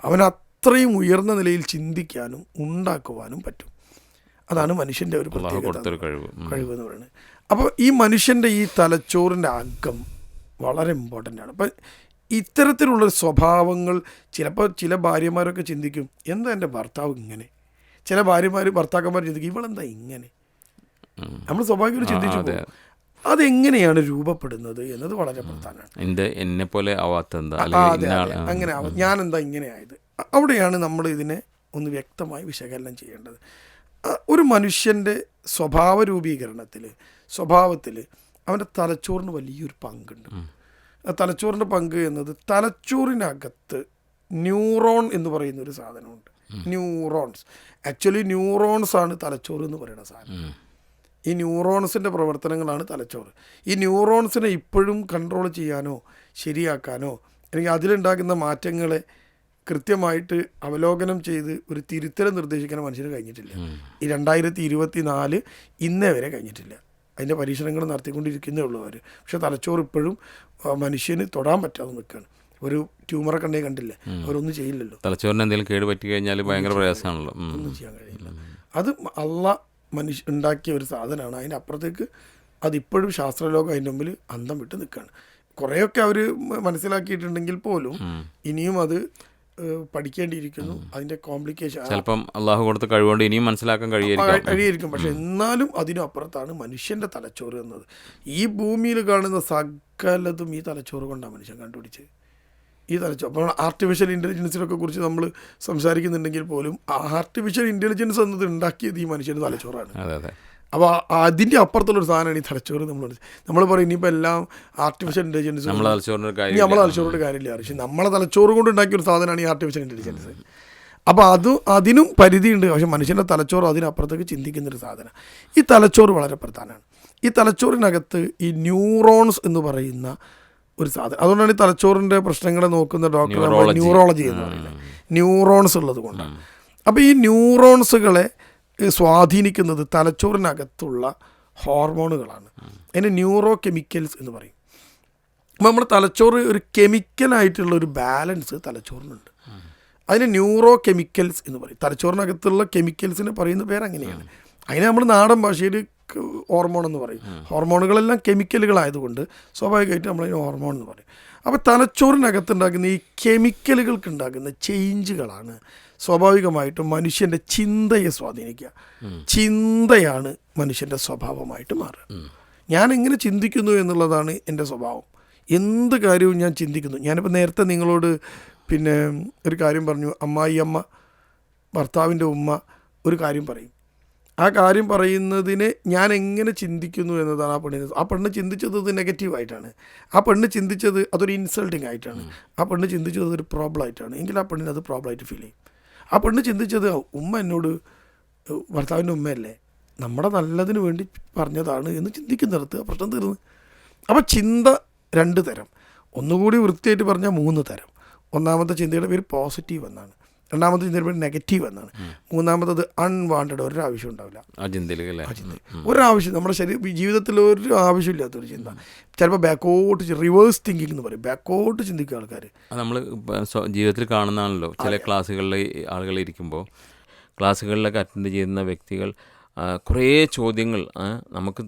അവൻ അത്രയും ഉയർന്ന നിലയിൽ ചിന്തിക്കാനും ഉണ്ടാക്കുവാനും പറ്റും. അതാണ് മനുഷ്യൻ്റെ ഒരു പ്രത്യേകത, കഴിവ് എന്ന് പറയുന്നത്. അപ്പോൾ ഈ മനുഷ്യൻ്റെ ഈ തലച്ചോറിൻ്റെ അംഗം വളരെ ഇമ്പോർട്ടൻ്റ് ആണ്. അപ്പം ഇത്തരത്തിലുള്ളൊരു സ്വഭാവങ്ങൾ ചിലപ്പോൾ ചില ഭാര്യമാരൊക്കെ ചിന്തിക്കും, എന്താ എൻ്റെ ഭർത്താവ് ഇങ്ങനെ. ചില ഭർത്താക്കന്മാർ ചിന്തിക്കും, ഇവളെന്താ ഇങ്ങനെ. നമ്മൾ സ്വാഭാവികമായിട്ട് ചിന്തിച്ചു പോകും. അതെങ്ങനെയാണ് രൂപപ്പെടുന്നത് എന്നത് വളരെ പ്രധാനമാണ്. എന്നെ പോലെ അങ്ങനെ ഞാനെന്താ ഇങ്ങനെ ആയത്. അവിടെയാണ് നമ്മൾ ഇതിനെ ഒന്ന് വ്യക്തമായി വിശകലനം ചെയ്യേണ്ടത്. ഒരു മനുഷ്യൻ്റെ സ്വഭാവ രൂപീകരണത്തിൽ, സ്വഭാവത്തിൽ അവൻ്റെ തലച്ചോറിന് വലിയൊരു പങ്കുണ്ട്. ആ തലച്ചോറിൻ്റെ പങ്ക് എന്നത്, തലച്ചോറിനകത്ത് ന്യൂറോൺ എന്ന് പറയുന്നൊരു സാധനമുണ്ട്. ന്യൂറോൺസ്, ആക്ച്വലി ന്യൂറോൺസ് ആണ് തലച്ചോറ് എന്ന് പറയുന്ന സാധനം. ഈ ന്യൂറോൺസിൻ്റെ പ്രവർത്തനങ്ങളാണ് തലച്ചോറ്. ഈ ന്യൂറോൺസിനെ ഇപ്പോഴും കൺട്രോൾ ചെയ്യാനോ ശരിയാക്കാനോ അല്ലെങ്കിൽ അതിലുണ്ടാകുന്ന മാറ്റങ്ങളെ കൃത്യമായിട്ട് അവലോകനം ചെയ്ത് ഒരു തിരുത്തൽ നിർദ്ദേശിക്കാൻ മനുഷ്യന് കഴിഞ്ഞിട്ടില്ല. ഈ 2024 ഇന്നേ വരെ കഴിഞ്ഞിട്ടില്ല. അതിൻ്റെ പരീക്ഷണങ്ങൾ നടത്തിക്കൊണ്ടിരിക്കുന്നേ ഉള്ളൂ അവർ. പക്ഷെ തലച്ചോറ് ഇപ്പോഴും മനുഷ്യന് തൊടാൻ പറ്റാതെ നിൽക്കുകയാണ്. ഒരു ട്യൂമറൊക്കെ ഉണ്ടെങ്കിൽ കണ്ടില്ലേ, അവരൊന്നും ചെയ്യില്ലല്ലോ. തലച്ചോറിന് എന്തെങ്കിലും കേട് പറ്റി കഴിഞ്ഞാൽ ഭയങ്കര പ്രയാസമാണല്ലോ, ഒന്നും ചെയ്യാൻ കഴിയില്ല. അത് മനുഷ്യ ഉണ്ടാക്കിയ ഒരു സാധനമാണ്. അതിൻ്റെ അപ്പുറത്തേക്ക് അതിപ്പോഴും ശാസ്ത്രലോകം അതിൻ്റെ മുമ്പിൽ അന്തം വിട്ട് നിൽക്കുകയാണ്. കുറേയൊക്കെ അവർ മനസ്സിലാക്കിയിട്ടുണ്ടെങ്കിൽ പോലും ഇനിയും അത് പഠിക്കേണ്ടിയിരിക്കുന്നു. അതിൻ്റെ കോംപ്ലിക്കേഷൻ ചിലപ്പം അള്ളാഹു കൊടുത്ത കഴിവുകൊണ്ട് ഇനിയും മനസ്സിലാക്കാൻ കഴിയായിരിക്കും. പക്ഷെ എന്നാലും അതിനും അപ്പുറത്താണ് മനുഷ്യൻ്റെ തലച്ചോറ് എന്നത്. ഈ ഭൂമിയിൽ കാണുന്ന സകലതും ഈ തലച്ചോറ് കൊണ്ടാണ് മനുഷ്യൻ കണ്ടുപിടിച്ചത്. ഈ തലച്ചോറ്. അപ്പോൾ ആർട്ടിഫിഷ്യൽ ഇൻ്റലിജൻസിനൊക്കെ കുറിച്ച് നമ്മൾ സംസാരിക്കുന്നുണ്ടെങ്കിൽ പോലും ആർട്ടിഫിഷ്യൽ ഇൻ്റലിജൻസ് എന്നത് ഉണ്ടാക്കിയത് ഈ മനുഷ്യൻ്റെ തലച്ചോറാണ്. അപ്പോൾ അതിൻ്റെ അപ്പുറത്തുള്ളൊരു സാധനമാണ് ഈ തലച്ചോറ്. നമ്മൾ പറയും ഇനിയിപ്പോൾ എല്ലാം ആർട്ടിഫിഷ്യൽ ഇൻ്റലിജൻസ്, നമ്മളെ തലച്ചോറിൻ്റെ കാര്യമില്ല. പക്ഷേ നമ്മളെ തലച്ചോറ് കൊണ്ട് ഉണ്ടാക്കിയൊരു സാധനമാണ് ഈ ആർട്ടിഫിഷ്യൽ ഇൻ്റലിജൻസ്. അപ്പോൾ അതിനും പരിധിയുണ്ട്. പക്ഷെ മനുഷ്യൻ്റെ തലച്ചോറ് അതിനപ്പുറത്തേക്ക് ചിന്തിക്കുന്നൊരു സാധനം. ഈ തലച്ചോറ് വളരെ പ്രധാനമാണ്. ഈ തലച്ചോറിനകത്ത് ഈ ന്യൂറോൺസ് എന്ന് പറയുന്ന ഒരു സാധനം, അതുകൊണ്ടാണ് ഈ തലച്ചോറിൻ്റെ പ്രശ്നങ്ങളെ നോക്കുന്ന ഡോക്ടർ ന്യൂറോളജി എന്ന് പറയുന്നത്, ന്യൂറോൺസ് ഉള്ളത് കൊണ്ടാണ്. അപ്പോൾ ഈ ന്യൂറോൺസുകളെ സ്വാധീനിക്കുന്നത് തലച്ചോറിനകത്തുള്ള ഹോർമോണുകളാണ്. അതിന് ന്യൂറോ കെമിക്കൽസ് എന്ന് പറയും. അപ്പോൾ നമ്മുടെ തലച്ചോറ് ഒരു കെമിക്കലായിട്ടുള്ള ഒരു ബാലൻസ് തലച്ചോറിനുണ്ട്. അതിന് ന്യൂറോ കെമിക്കൽസ് എന്ന് പറയും. തലച്ചോറിനകത്തുള്ള കെമിക്കൽസിന് പറയുന്ന പേര് അങ്ങനെയാണ്. അതിന് നമ്മൾ നാടൻ ഭാഷയിൽ ഹോർമോൺ എന്ന് പറയും. ഹോർമോണുകളെല്ലാം കെമിക്കലുകളായതുകൊണ്ട് സ്വാഭാവികമായിട്ട് നമ്മളതിന് ഹോർമോൺ എന്ന് പറയും. അപ്പോൾ തലച്ചോറിനകത്തുണ്ടാകുന്ന ഈ കെമിക്കലുകൾക്ക് ഉണ്ടാകുന്ന ചേഞ്ചുകളാണ് സ്വാഭാവികമായിട്ടും മനുഷ്യൻ്റെ ചിന്തയെ സ്വാധീനിക്കുക. ചിന്തയാണ് മനുഷ്യൻ്റെ സ്വഭാവമായിട്ട് മാറുക. ഞാൻ എങ്ങനെ ചിന്തിക്കുന്നു എന്നുള്ളതാണ് എൻ്റെ സ്വഭാവം. എന്ത് കാര്യവും ഞാൻ ചിന്തിക്കുന്നു. ഞാനിപ്പോൾ നേരത്തെ നിങ്ങളോട് പിന്നെ ഒരു കാര്യം പറഞ്ഞു. അമ്മായിയമ്മ ഭർത്താവിൻ്റെ ഉമ്മ ഒരു കാര്യം പറയും. ആ കാര്യം പറയുന്നതിനെ ഞാൻ എങ്ങനെ ചിന്തിക്കുന്നു എന്നതാണ് ആ പെണ്ണ് ചിന്തിച്ചത് ഇത് നെഗറ്റീവായിട്ടാണ്. ആ പെണ്ണ് ചിന്തിച്ചത് അതൊരു ഇൻസൾട്ടിങ് ആയിട്ടാണ്. ആ പെണ്ണ് ചിന്തിച്ചത് അതൊരു പ്രോബ്ലം ആയിട്ടാണ്. എങ്കിൽ ആ പെണ്ണിന് അത് പ്രോബ്ലമായിട്ട് ഫീൽ ചെയ്യും. ആ പെണ്ണ് ചിന്തിച്ചത് ഉമ്മ എന്നോട്, ഭർത്താവിൻ്റെ ഉമ്മയല്ലേ, നമ്മുടെ നല്ലതിന് വേണ്ടി പറഞ്ഞതാണ് എന്ന് ചിന്തിക്കുന്നിടത്ത് ആ പ്രശ്നം തീർന്ന്. അപ്പോൾ ചിന്ത 2 തരം. ഒന്നുകൂടി വൃത്തിയായിട്ട് പറഞ്ഞാൽ 3 തരം. ഒന്നാമത്തെ ചിന്തയുടെ പേര് പോസിറ്റീവ് എന്നാണ്. രണ്ടാമത്തെ ചിന്തയുടെ പേര് നെഗറ്റീവ് എന്നാണ്. മൂന്നാമത്തത് അൺവാണ്ടഡ്, ഒരാവശ്യം ഉണ്ടാവില്ല. ഒരാവശ്യം നമ്മുടെ ജീവിതത്തിൽ ഒരു ആവശ്യമില്ലാത്തൊരു ചിന്ത. ചിലപ്പോൾ ബാക്കോട്ട് റിവേഴ്സ് തിങ്കിങ് എന്ന് പറയും. ബാക്കോട്ട് ചിന്തിക്കുക ആൾക്കാർ. നമ്മൾ ജീവിതത്തിൽ കാണുന്നതാണല്ലോ. ചില ക്ലാസ്സുകളിൽ ആളുകൾ ഇരിക്കുമ്പോൾ ക്ലാസ്സുകളിലൊക്കെ അറ്റൻഡ് ചെയ്യുന്ന വ്യക്തികൾ കുറേ ചോദ്യങ്ങൾ നമുക്ക്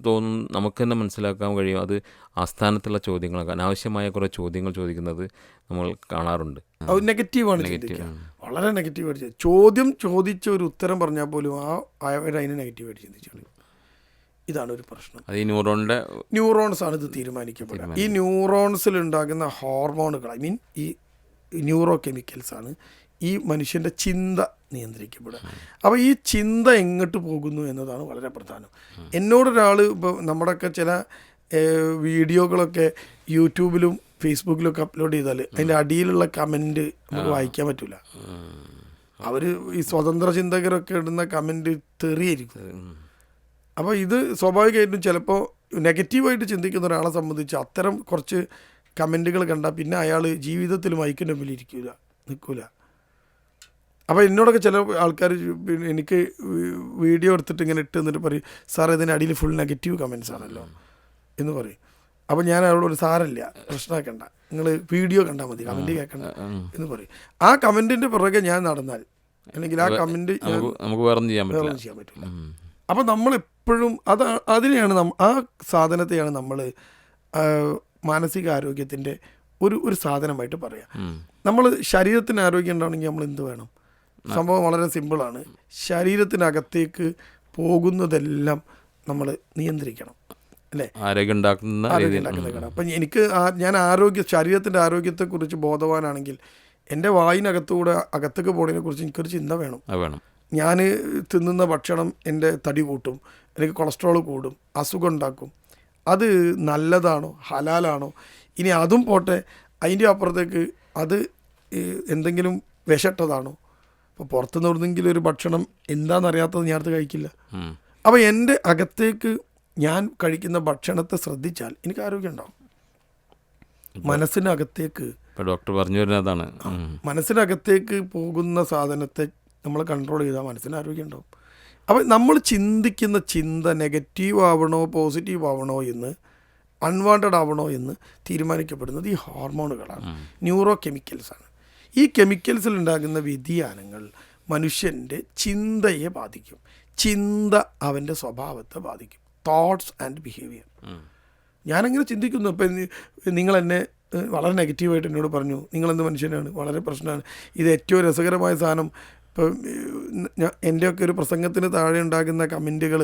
തന്നെ മനസ്സിലാക്കാൻ കഴിയും. അത് ആസ്ഥാനത്തുള്ള ചോദ്യങ്ങളൊക്കെ, അനാവശ്യമായ കുറേ ചോദ്യങ്ങൾ ചോദിക്കുന്നത് നമ്മൾ കാണാറുണ്ട്. അത് നെഗറ്റീവാണ്. വളരെ നെഗറ്റീവായിട്ട് ചോദ്യം ചോദിച്ച ഒരു ഉത്തരം പറഞ്ഞാൽ പോലും അതിനെ നെഗറ്റീവായിട്ട് ചിന്തിച്ചു. ഇതാണ് ഒരു പ്രശ്നം. അത് ഈ ന്യൂറോൺസാണ് ഇത് തീരുമാനിക്കപ്പെടുക. ഈ ന്യൂറോൺസിൽ ഉണ്ടാകുന്ന ഹോർമോണുകൾ, ഐ മീൻ ഈ ന്യൂറോ കെമിക്കൽസാണ് ഈ മനുഷ്യൻ്റെ ചിന്ത നിയന്ത്രിക്കപ്പെടുക. അപ്പോൾ ഈ ചിന്ത എങ്ങോട്ട് പോകുന്നു എന്നതാണ് വളരെ പ്രധാനം. എന്നോടൊരാൾ ഇപ്പോൾ നമ്മുടെയൊക്കെ ചില വീഡിയോകളൊക്കെ യൂട്യൂബിലും ഫേസ്ബുക്കിലൊക്കെ അപ്ലോഡ് ചെയ്താൽ അതിൻ്റെ അടിയിലുള്ള കമൻറ്റ് നമുക്ക് വായിക്കാൻ പറ്റില്ല. അവർ ഈ സ്വതന്ത്ര ചിന്തകരൊക്കെ ഇടുന്ന കമൻറ്റ് തെറിയായിരിക്കും. അപ്പോൾ ഇത് സ്വാഭാവികമായിട്ടും ചിലപ്പോൾ നെഗറ്റീവായിട്ട് ചിന്തിക്കുന്ന ഒരാളെ സംബന്ധിച്ച് അത്തരം കുറച്ച് കമൻറ്റുകൾ കണ്ടാൽ പിന്നെ അയാൾ ജീവിതത്തിൽ മൈക്കിൻ്റെ മുമ്പിൽ നിൽക്കില്ല. അപ്പോൾ എന്നോടൊക്കെ ചില ആൾക്കാർ പിന്നെ എനിക്ക് വീഡിയോ എടുത്തിട്ട് ഇങ്ങനെ ഇട്ട് എന്നിട്ട് പറയും, സാർ ഇതിൻ്റെ അടിയിൽ ഫുൾ നെഗറ്റീവ് കമൻറ്റ്സ് ആണല്ലോ എന്ന് പറയും. അപ്പോൾ ഞാൻ അവളോട് സാരമില്ല, പ്രശ്നമാക്കണ്ട, നിങ്ങൾ വീഡിയോ കണ്ടാൽ മതി, കമൻറ്റ് കേൾക്കണ്ട എന്ന് പറയും. ആ കമൻറ്റിൻ്റെ പുറകെ ഞാൻ നടന്നാൽ അല്ലെങ്കിൽ ആ കമൻറ്റ് നമുക്ക് വേറെ ചെയ്യാൻ പറ്റില്ല. അപ്പോൾ നമ്മളെപ്പോഴും അതിനെയാണ് ആ സാധനത്തെയാണ് നമ്മൾ മാനസികാരോഗ്യത്തിൻ്റെ ഒരു സാധനമായിട്ട് പറയാം. നമ്മൾ ശരീരത്തിന് ആരോഗ്യം ഉണ്ടാവണമെങ്കിൽ നമ്മൾ എന്ത് വേണം? സംഭവം വളരെ സിമ്പിളാണ്. ശരീരത്തിനകത്തേക്ക് പോകുന്നതെല്ലാം നമ്മൾ നിയന്ത്രിക്കണം, അല്ലേ? ആരോഗ്യം ഉണ്ടാക്കുന്ന. അപ്പം ഞാൻ ശരീരത്തിൻ്റെ ആരോഗ്യത്തെക്കുറിച്ച് ബോധവാനാണെങ്കിൽ എൻ്റെ അകത്തേക്ക് പോകുന്നതിനെ കുറിച്ച് എനിക്കൊരു ചിന്ത വേണം. ഞാൻ തിന്നുന്ന ഭക്ഷണം എൻ്റെ തടി കൂട്ടും, എനിക്ക് കൊളസ്ട്രോൾ കൂടും, അസുഖം ഉണ്ടാക്കും. അത് നല്ലതാണോ, ഹലാലാണോ? ഇനി അതും പോട്ടെ, അതിൻ്റെ അപ്പുറത്തേക്ക് അത് എന്തെങ്കിലും വിഷട്ടതാണോ? അപ്പോൾ പുറത്തുനിന്ന് എവിടുന്നെങ്കിലും ഒരു ഭക്ഷണം എന്താണെന്നറിയാത്തത് ഞാൻ അടുത്ത് കഴിക്കില്ല. അപ്പോൾ എൻ്റെ അകത്തേക്ക് ഞാൻ കഴിക്കുന്ന ഭക്ഷണത്തെ ശ്രദ്ധിച്ചാൽ എനിക്ക് ആരോഗ്യം ഉണ്ടാവും. മനസ്സിനകത്തേക്ക് ഡോക്ടർ പറഞ്ഞു വരുന്നതാണ്, മനസ്സിനകത്തേക്ക് പോകുന്ന സാധനത്തെ നമ്മൾ കൺട്രോൾ ചെയ്താൽ മനസ്സിന് ആരോഗ്യം ഉണ്ടാവും. അപ്പോൾ നമ്മൾ ചിന്തിക്കുന്ന ചിന്ത നെഗറ്റീവ് ആവണോ പോസിറ്റീവ് ആവണോ എന്ന്, അൺവാണ്ടഡ് ആവണോ എന്ന് തീരുമാനിക്കപ്പെടുന്നത് ഈ ഹോർമോണുകളാണ്, ന്യൂറോ കെമിക്കൽസാണ്. ഈ കെമിക്കൽസിൽ ഉണ്ടാകുന്ന വ്യതിയാനങ്ങൾ മനുഷ്യൻ്റെ ചിന്തയെ ബാധിക്കും. ചിന്ത അവൻ്റെ സ്വഭാവത്തെ ബാധിക്കും. Thoughts and behaviour. ഞാനെങ്ങനെ ചിന്തിക്കുന്നു? ഇപ്പം നിങ്ങൾ എന്നെ വളരെ നെഗറ്റീവായിട്ട് എന്നോട് പറഞ്ഞു, നിങ്ങളെന്ത് മനുഷ്യനാണ്, വളരെ പ്രശ്നമാണ്, ഇത് ഏറ്റവും രസകരമായ സാധനം. ഇപ്പം എൻ്റെയൊക്കെ ഒരു പ്രസംഗത്തിന് താഴെ ഉണ്ടാകുന്ന കമൻറ്റുകൾ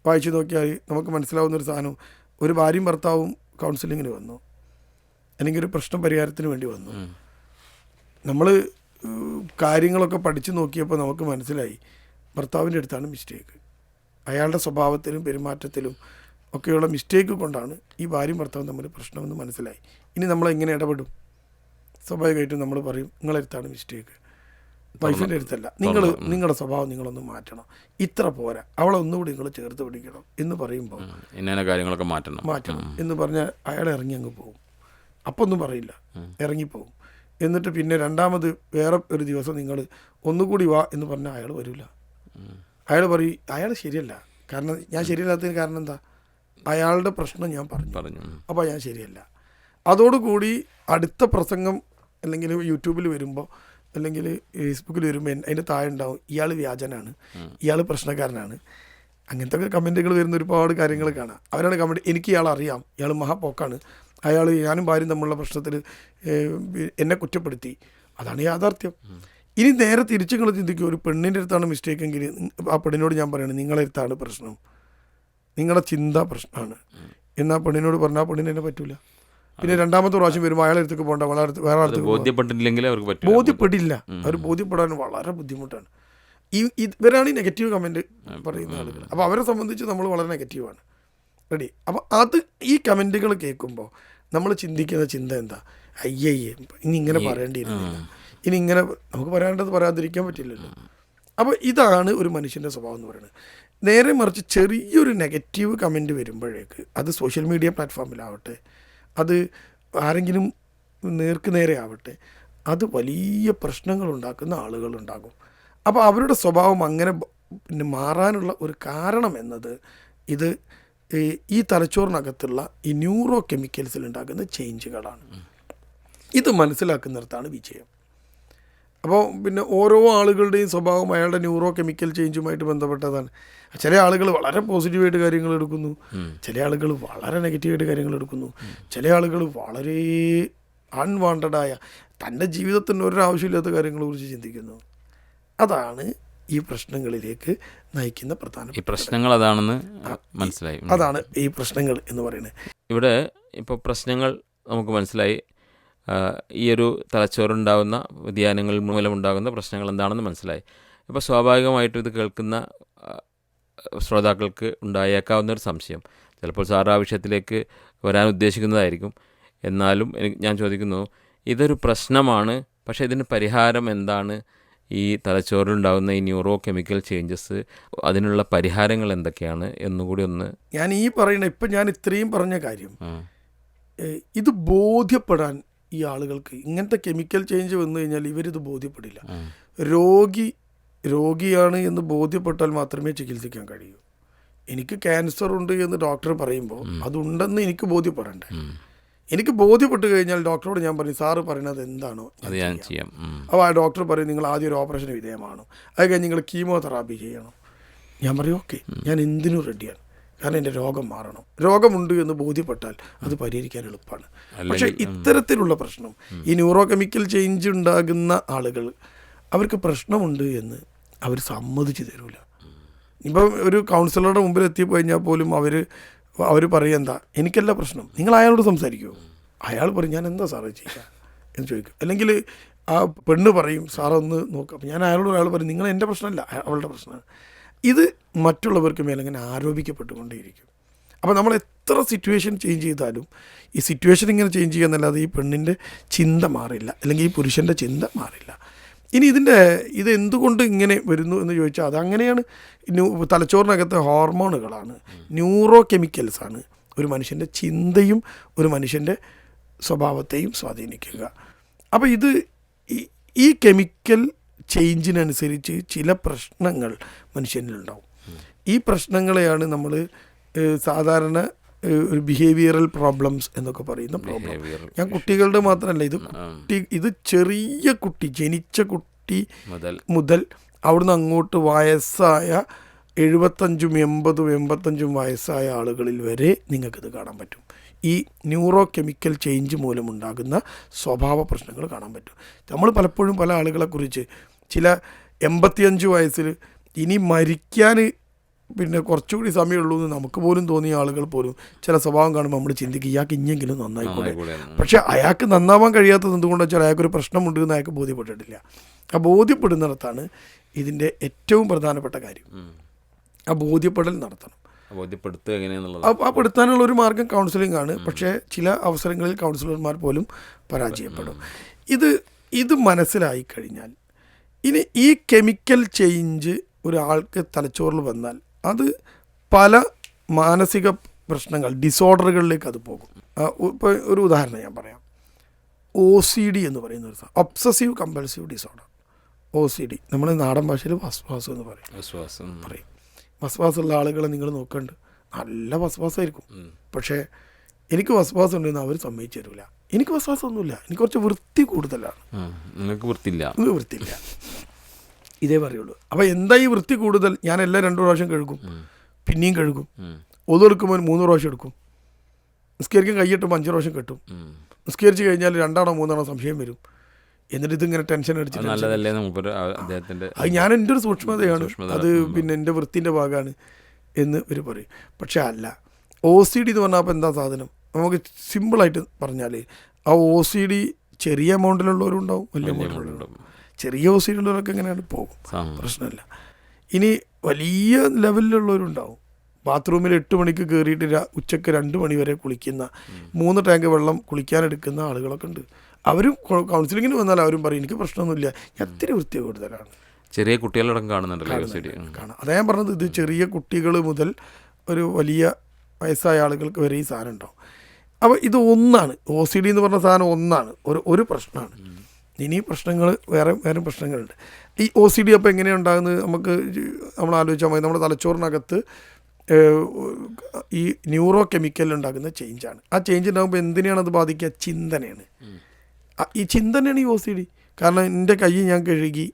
വായിച്ചു നോക്കിയാൽ നമുക്ക് മനസ്സിലാവുന്നൊരു സാധനം, ഒരു ഭാര്യയും ഭർത്താവും കൗൺസിലിങ്ങിന് വന്നു, അല്ലെങ്കിൽ ഒരു പ്രശ്നം പരിഹാരത്തിന് വേണ്ടി വന്നു. നമ്മൾ കാര്യങ്ങളൊക്കെ പഠിച്ചു നോക്കിയപ്പോൾ നമുക്ക് മനസ്സിലായി ഭർത്താവിൻ്റെ അടുത്താണ് മിസ്റ്റേക്ക്. അയാളുടെ സ്വഭാവത്തിലും പെരുമാറ്റത്തിലും ഒക്കെയുള്ള മിസ്റ്റേക്ക് കൊണ്ടാണ് ഈ ഭാര്യയും ഭർത്താവും തമ്മിൽ പ്രശ്നമെന്ന് മനസ്സിലായി. ഇനി നമ്മളെങ്ങനെ ഇടപെടും? സ്വാഭാവികമായിട്ടും നമ്മൾ പറയും നിങ്ങളടുത്താണ് മിസ്റ്റേക്ക്. വൈഫിൻ്റെ അടുത്തല്ല, നിങ്ങളുടെ സ്വഭാവം നിങ്ങളൊന്ന് മാറ്റണം, ഇത്ര പോരാ, അവളെ ഒന്നുകൂടി നിങ്ങൾ ചേർത്ത് പിടിക്കണം എന്ന് പറയുമ്പോൾ ഇന്ന കാര്യങ്ങളൊക്കെ മാറ്റണം എന്ന് പറഞ്ഞാൽ അയാൾ ഇറങ്ങി അങ്ങ് പോകും. അപ്പം ഒന്നും പറയില്ല, ഇറങ്ങിപ്പോവും. എന്നിട്ട് പിന്നെ രണ്ടാമത് വേറെ ഒരു ദിവസം നിങ്ങൾ ഒന്നുകൂടി വാ എന്ന് പറഞ്ഞാൽ അയാൾ വരില്ല. അയാൾ പറയും അയാൾ ശരിയല്ല, കാരണം ഞാൻ ശരിയല്ലാത്തതിന് കാരണം എന്താ, അയാളുടെ പ്രശ്നം ഞാൻ പറഞ്ഞു, അപ്പോൾ ഞാൻ ശരിയല്ല. അതോടുകൂടി അടുത്ത പ്രസംഗം അല്ലെങ്കിൽ യൂട്യൂബിൽ വരുമ്പോൾ അല്ലെങ്കിൽ ഫേസ്ബുക്കിൽ വരുമ്പോൾ അതിൻ്റെ താഴെ ഉണ്ടാവും ഇയാൾ വ്യാജനാണ്, ഇയാൾ പ്രശ്നക്കാരനാണ്, അങ്ങനത്തെ ഒക്കെ കമൻറ്റുകൾ വരുന്ന ഒരുപാട് കാര്യങ്ങൾ കാണാം. അവരാണ് കമൻറ്റ്, എനിക്ക് ഇയാൾ അറിയാം, ഇയാൾ മഹാപോക്കാണ്, അയാൾ ഞാനും ഭാര്യയും തമ്മിലുള്ള പ്രശ്നത്തിൽ എന്നെ കുറ്റപ്പെടുത്തി. അതാണ് യാഥാർത്ഥ്യം. ഇനി നേരെ തിരിച്ചു നിങ്ങൾ ചിന്തിക്കും, ഒരു പെണ്ണിൻ്റെ അടുത്താണ് മിസ്റ്റേക്ക് എങ്കിൽ ആ പെണ്ണിനോട് ഞാൻ പറയണം നിങ്ങളുടെ അടുത്താണ് പ്രശ്നം, നിങ്ങളുടെ ചിന്ത പ്രശ്നമാണ് എന്നാൽ പെണ്ണിനോട് പറഞ്ഞാൽ പെണ്ണിന് എന്നെ പറ്റൂല. പിന്നെ രണ്ടാമത്തെ പ്രാവശ്യം വരുമ്പോൾ അയാളെ അടുത്തേക്ക് പോകണ്ട, വേറെ അടുത്തേക്ക് ബോധ്യപ്പെട്ടില്ലെങ്കിൽ അവർക്ക് ബോധ്യപ്പെടില്ല. അവർ ബോധ്യപ്പെടാൻ വളരെ ബുദ്ധിമുട്ടാണ്. ഇവരാണ് ഈ നെഗറ്റീവ് കമൻറ്റ് പറയുന്ന ആളുകൾ. അപ്പോൾ അവരെ സംബന്ധിച്ച് നമ്മൾ വളരെ നെഗറ്റീവാണ്. റെഡി. അപ്പോൾ ഈ കമൻറ്റുകൾ കേൾക്കുമ്പോൾ നമ്മൾ ചിന്തിക്കുന്ന ചിന്ത എന്താ, അയ്യയ്യേ ഇനി ഇങ്ങനെ പറയേണ്ടിയിരുന്നില്ല, ഇനി ഇങ്ങനെ നമുക്ക് പറയാണ്ടത് പറയാതിരിക്കാൻ പറ്റില്ലല്ലോ. അപ്പോൾ ഇതാണ് ഒരു മനുഷ്യൻ്റെ സ്വഭാവം എന്ന് പറയുന്നത്. നേരെ മറിച്ച് ചെറിയൊരു നെഗറ്റീവ് കമൻറ്റ് വരുമ്പോഴേക്ക് അത് സോഷ്യൽ മീഡിയ പ്ലാറ്റ്ഫോമിലാവട്ടെ, അത് ആരെങ്കിലും നേർക്ക് നേരെ ആവട്ടെ, അത് വലിയ പ്രശ്നങ്ങൾ ഉണ്ടാക്കുന്ന ആളുകളുണ്ടാകും. അപ്പോൾ അവരുടെ സ്വഭാവം അങ്ങനെ പിന്നെ മാറാനുള്ള ഒരു കാരണം എന്നത് ഇത് ഈ തലച്ചോറിനകത്തുള്ള ഈ ന്യൂറോ കെമിക്കൽസിൽ ഉണ്ടാകുന്ന ചേഞ്ചുകളാണ്. ഇത് മനസ്സിലാക്കുന്നിടത്താണ് വിജയം. അപ്പോൾ പിന്നെ ഓരോ ആളുകളുടെയും സ്വഭാവം അയാളുടെ ന്യൂറോ കെമിക്കൽ ചേഞ്ചുമായിട്ട് ബന്ധപ്പെട്ടതാണ്. ചില ആളുകൾ വളരെ പോസിറ്റീവായിട്ട് കാര്യങ്ങൾ എടുക്കുന്നു, ചില ആളുകൾ വളരെ നെഗറ്റീവായിട്ട് കാര്യങ്ങൾ എടുക്കുന്നു, ചില ആളുകൾ വളരെ അൺവാണ്ടഡായ തൻ്റെ ജീവിതത്തിന് ഒരാവശ്യമില്ലാത്ത കാര്യങ്ങളെക്കുറിച്ച് ചിന്തിക്കുന്നു. അതാണ് ഈ പ്രശ്നങ്ങളിലേക്ക് നയിക്കുന്ന പ്രധാന പ്രശ്നങ്ങൾ. അതാണെന്ന് മനസ്സിലായി. അതാണ് ഈ പ്രശ്നങ്ങൾ എന്ന് പറയുന്നത്. ഇവിടെ ഇപ്പോൾ പ്രശ്നങ്ങൾ നമുക്ക് മനസ്സിലായി. ഈ ഒരു തലച്ചോറുണ്ടാകുന്ന വ്യതിയാനങ്ങൾ മൂലമുണ്ടാകുന്ന പ്രശ്നങ്ങൾ എന്താണെന്ന് മനസ്സിലായി. ഇപ്പോൾ സ്വാഭാവികമായിട്ടും ഇത് കേൾക്കുന്ന ശ്രോതാക്കൾക്ക് ഉണ്ടായേക്കാവുന്ന ഒരു സംശയം, ചിലപ്പോൾ സാർ ആ വിഷയത്തിലേക്ക് വരാൻ ഉദ്ദേശിക്കുന്നതായിരിക്കും. എന്നാലും ഞാൻ ചോദിക്കുന്നു, ഇതൊരു പ്രശ്നമാണ്, പക്ഷേ ഇതിന് പരിഹാരം എന്താണ്? ഈ തലച്ചോറിലുണ്ടാകുന്ന ഈ ന്യൂറോ കെമിക്കൽ ചേഞ്ചസ്, അതിനുള്ള പരിഹാരങ്ങൾ എന്തൊക്കെയാണ് എന്നുകൂടി ഒന്ന്. ഞാൻ ഇപ്പം ഞാൻ ഇത്രയും പറഞ്ഞ കാര്യം ഇത് ബോധ്യപ്പെടാൻ ഈ ആളുകൾക്ക് ഇങ്ങനത്തെ കെമിക്കൽ ചേഞ്ച് വന്നു കഴിഞ്ഞാൽ ഇവരിത് ബോധ്യപ്പെടില്ല. രോഗിയാണ് എന്ന് ബോധ്യപ്പെട്ടാൽ മാത്രമേ ചികിത്സിക്കാൻ കഴിയൂ. എനിക്ക് ക്യാൻസർ ഉണ്ട് എന്ന് ഡോക്ടർ പറയുമ്പോൾ അതുണ്ടെന്ന് എനിക്ക് ബോധ്യപ്പെടണ്ടേ. എനിക്ക് ബോധ്യപ്പെട്ട് കഴിഞ്ഞാൽ ഡോക്ടറോട് ഞാൻ പറയും സാറ് പറയുന്നത് എന്താണോ അത് ഞാൻ ചെയ്യാം. അപ്പോൾ ആ ഡോക്ടർ പറയും നിങ്ങൾ ആദ്യം ഒരു ഓപ്പറേഷന് വിധേയമാണോ, അത് കഴിഞ്ഞ് നിങ്ങൾ കീമോതെറാപ്പി ചെയ്യണം. ഞാൻ പറയും ഓക്കെ, ഞാൻ എന്തിനും റെഡിയാണ്, കാരണം എൻ്റെ രോഗം മാറണം. രോഗമുണ്ട് എന്ന് ബോധ്യപ്പെട്ടാൽ അത് പരിഹരിക്കാൻ എളുപ്പമാണ്. പക്ഷേ ഇത്തരത്തിലുള്ള പ്രശ്നം, ഈ ന്യൂറോ കെമിക്കൽ ചേഞ്ച് ഉണ്ടാകുന്ന ആളുകൾ അവർക്ക് പ്രശ്നമുണ്ട് എന്ന് അവർ സമ്മതിച്ചു തരില്ല. ഇപ്പം ഒരു കൗൺസിലറുടെ മുമ്പിൽ എത്തിക്കഴിഞ്ഞാൽ പോലും അവർ പറയും എന്താ എനിക്കല്ല പ്രശ്നം, നിങ്ങൾ അയാളോട് സംസാരിക്കുമോ. അയാൾ പറയും ഞാൻ എന്താ സാറേ ചെയ്യുക എന്ന് ചോദിക്കും. അല്ലെങ്കിൽ ആ പെണ്ണ് പറയും സാറൊന്ന് നോക്കാം. അപ്പം ഞാൻ അയാൾ പറയും നിങ്ങൾ എൻ്റെ പ്രശ്നമല്ല അവളുടെ പ്രശ്നമാണ്. ഇത് മറ്റുള്ളവർക്ക് മേലങ്ങനെ ആരോപിക്കപ്പെട്ടുകൊണ്ടേയിരിക്കും. അപ്പോൾ നമ്മൾ എത്ര സിറ്റുവേഷൻ ചേഞ്ച് ചെയ്താലും ഈ സിറ്റുവേഷൻ ഇങ്ങനെ ചേഞ്ച് ചെയ്യുക എന്നല്ലാതെ ഈ പെണ്ണിൻ്റെ ചിന്ത മാറില്ല, അല്ലെങ്കിൽ ഈ പുരുഷൻ്റെ ചിന്ത മാറില്ല. ഇനി ഇത് എന്തുകൊണ്ട് ഇങ്ങനെ വരുന്നു എന്ന് ചോദിച്ചാൽ അതങ്ങനെയാണ്. തലച്ചോറിനകത്തെ ഹോർമോണുകളാണ്, ന്യൂറോ കെമിക്കൽസാണ് ഒരു മനുഷ്യൻ്റെ ചിന്തയും ഒരു മനുഷ്യൻ്റെ സ്വഭാവത്തെയും സ്വാധീനിക്കുക. അപ്പോൾ ഈ കെമിക്കൽ ചേഞ്ചിനനുസരിച്ച് ചില പ്രശ്നങ്ങൾ മനുഷ്യനിലുണ്ടാവും. ഈ പ്രശ്നങ്ങളെയാണ് നമ്മൾ സാധാരണ ഒരു ബിഹേവിയറൽ പ്രോബ്ലംസ് എന്നൊക്കെ പറയുന്ന പ്രോബ്ലം. ഞാൻ കുട്ടികളുടെ മാത്രമല്ല, ഇത് ചെറിയ കുട്ടി, ജനിച്ച കുട്ടി മുതൽ അവിടുന്ന് അങ്ങോട്ട് വയസ്സായ 75 വയസ്സായ ആളുകളിൽ വരെ നിങ്ങൾക്കിത് കാണാൻ പറ്റും. ഈ ന്യൂറോ കെമിക്കൽ ചേഞ്ച് മൂലമുണ്ടാകുന്ന സ്വഭാവ പ്രശ്നങ്ങൾ കാണാൻ പറ്റും. നമ്മൾ പലപ്പോഴും പല ആളുകളെക്കുറിച്ച് ചില 85 വയസ്സിൽ ഇനി മരിക്കാൻ പിന്നെ കുറച്ചുകൂടി സമയമുള്ളൂ എന്ന് നമുക്ക് പോലും തോന്നിയ ആളുകൾ പോലും ചില സ്വഭാവം കാണുമ്പോൾ നമ്മൾ ചിന്തിക്കും ഇയാൾക്ക് ഇനിയെങ്കിലും നന്നായിക്കൂടെ. പക്ഷെ അയാൾക്ക് നന്നാവാൻ കഴിയാത്തത് എന്തുകൊണ്ടെന്ന് വെച്ചാൽ അയാൾക്കൊരു പ്രശ്നമുണ്ട് എന്ന് അയാൾക്ക് ബോധ്യപ്പെട്ടിട്ടില്ല. ആ ബോധ്യപ്പെടുന്നിടത്താണ് ഇതിൻ്റെ ഏറ്റവും പ്രധാനപ്പെട്ട കാര്യം. ആ ബോധ്യപ്പെടൽ നടത്തണം. ആ പെടുത്താനുള്ള ഒരു മാർഗം കൗൺസിലിംഗ് ആണ്. പക്ഷേ ചില അവസരങ്ങളിൽ കൗൺസിലർമാർ പോലും പരാജയപ്പെടും. ഇത് മനസ്സിലായി കഴിഞ്ഞാൽ ഇനി ഈ കെമിക്കൽ ചേഞ്ച് ഒരാൾക്ക് തലച്ചോറിൽ വന്നാൽ അത് പല മാനസിക പ്രശ്നങ്ങൾ, ഡിസോർഡറുകളിലേക്ക് അത് പോകും. ഇപ്പോൾ ഒരു ഉദാഹരണം ഞാൻ പറയാം. OCD എന്ന് പറയുന്ന ഒരു സാധനം, ഒബ്സസീവ് കമ്പൾസീവ് ഡിസോർഡർ, OCD. നമ്മൾ നാടൻ ഭാഷയിൽ വസ്വാസം എന്ന് പറയും. വസ്വാസമുള്ള ആളുകളെ നിങ്ങൾ നോക്കണ്ട്, നല്ല വസ്വാസമായിരിക്കും. പക്ഷേ എനിക്ക് വസ്വാസം ഉണ്ടെന്ന് അവർ സമ്മതിച്ചു തരില്ല. എനിക്ക് വസ്വാസമൊന്നുമില്ല, എനിക്ക് കുറച്ച് വൃത്തി കൂടുതലാണ്. നിങ്ങൾക്ക് വൃത്തിയില്ല. ഇതേ പറയുള്ളൂ. അപ്പോൾ എന്താ ഈ വൃത്തി കൂടുതൽ? ഞാൻ എല്ലാം 2 പ്രാവശ്യം കഴുകും, പിന്നെയും കഴുകും. ഒതെടുക്കുമ്പോൾ 3 പ്രാവശ്യം എടുക്കും. നിസ്കരിക്കാൻ കൈയിട്ടുമ്പോൾ 5 പ്രാവശ്യം കെട്ടും. നിസ്കരിച്ച് കഴിഞ്ഞാൽ 2ആണോ 3ആണോ സംശയം വരും. എന്നിട്ട് ഇതിങ്ങനെ ടെൻഷൻ അടിച്ചിട്ട് അത് ഞാൻ എൻ്റെ ഒരു സൂക്ഷ്മതയാണ്, അത് പിന്നെ എൻ്റെ വൃത്തിൻ്റെ ഭാഗമാണ് എന്ന് ഇവർ പറയും. പക്ഷേ അല്ല, OCD എന്ന് പറഞ്ഞാൽ അപ്പോൾ എന്താ സാധനം? നമുക്ക് സിമ്പിളായിട്ട് പറഞ്ഞാൽ ആ OCD ചെറിയ എമൗണ്ടിലുള്ളവരുണ്ടാവും, വലിയ എമൗണ്ടിലുള്ളവരുണ്ടാവും. ചെറിയ OCD ഉള്ളവരൊക്കെ എങ്ങനെയാണ് പോകും, പ്രശ്നമില്ല. ഇനി വലിയ ലെവലിലുള്ളവരുണ്ടാവും. ബാത്റൂമിൽ 8 മണിക്ക് കയറിയിട്ട് ഉച്ചയ്ക്ക് 2 മണി വരെ കുളിക്കുന്ന, 3 ടാങ്ക് വെള്ളം കുളിക്കാനെടുക്കുന്ന ആളുകളൊക്കെ ഉണ്ട്. അവരും കൗൺസിലിങ്ങിന് വന്നാൽ അവരും പറയും എനിക്ക് പ്രശ്നമൊന്നുമില്ല, ഞാൻ ഒത്തിരി വൃത്തി കൂടുതലാണ്. ചെറിയ കുട്ടികളടക്കം കാണുന്നുണ്ടല്ലോ കാണാം. അതാ ഞാൻ പറഞ്ഞത്, ഇത് ചെറിയ കുട്ടികൾ മുതൽ ഒരു വലിയ വയസ്സായ ആളുകൾക്ക് വരെ ഈ സാധനം ഉണ്ടാവും. അപ്പോൾ ഇത് ഒന്നാണ്, OCD എന്ന് പറഞ്ഞ സാധനം ഒന്നാണ്, ഒരു പ്രശ്നമാണ്. ഇനി പ്രശ്നങ്ങൾ വേറെ പ്രശ്നങ്ങളുണ്ട്. ഈ OCD അപ്പോൾ എങ്ങനെയാണ് ഉണ്ടാകുന്നത്? നമ്മൾ ആലോചിച്ചാൽ മതി. നമ്മുടെ തലച്ചോറിനകത്ത് ഈ ന്യൂറോ കെമിക്കൽ ഉണ്ടാകുന്ന ചേഞ്ചാണ്. ആ ചേഞ്ച് ഉണ്ടാകുമ്പോൾ എന്തിനാണ് അത് ബാധിക്കുക? ചിന്തനയാണ്. ഈ ചിന്തനയാണ് ഈ OCD. കാരണം എൻ്റെ കൈ ഞാൻ കഴുകി,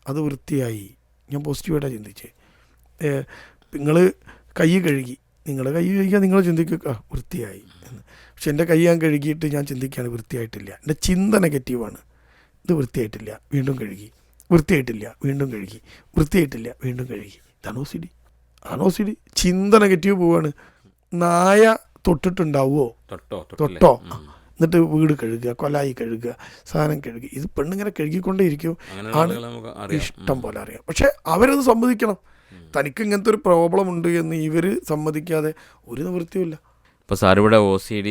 അത് വൃത്തിയായി, ഞാൻ പോസിറ്റീവായിട്ടാണ് ചിന്തിച്ചത്. നിങ്ങൾ കൈ കഴുകി, നിങ്ങളുടെ കൈ കഴുകിയാൽ നിങ്ങൾ ചിന്തിക്കുക വൃത്തിയായി എന്ന്. പക്ഷെ എൻ്റെ കൈ ഞാൻ കഴുകിയിട്ട് ഞാൻ ചിന്തിക്കുകയാണ് വൃത്തിയായിട്ടില്ല. എൻ്റെ ചിന്ത നെഗറ്റീവാണ്. ഇത് വൃത്തിയായിട്ടില്ല, വീണ്ടും കഴുകി, വൃത്തിയായിട്ടില്ല, വീണ്ടും കഴുകി, വൃത്തിയായിട്ടില്ല, വീണ്ടും കഴുകി. ഇതാണ് OCD. OCD. ചിന്ത നെഗറ്റീവ് പോവാണ്. നായ തൊട്ടിട്ടുണ്ടാവുമോ? തൊട്ടോ. എന്നിട്ട് വീട് കഴുകുക, കൊലായി കഴുകുക, സാധനം കഴുകുക. ഇത് പെണ്ണിങ്ങനെ കഴുകിക്കൊണ്ടേ ഇരിക്കും. ആണ് ഇഷ്ടം പോലെ അറിയാം. പക്ഷെ അവരത് സമ്മതിക്കണം. തനിക്ക് ഇങ്ങനത്തെ ഒരു പ്രോബ്ലം ഉണ്ട് എന്ന് ഇവർ സമ്മതിക്കാതെ ഒരു നിവൃത്തിയുമില്ല. ഇപ്പോൾ സാറിവിടെ OCD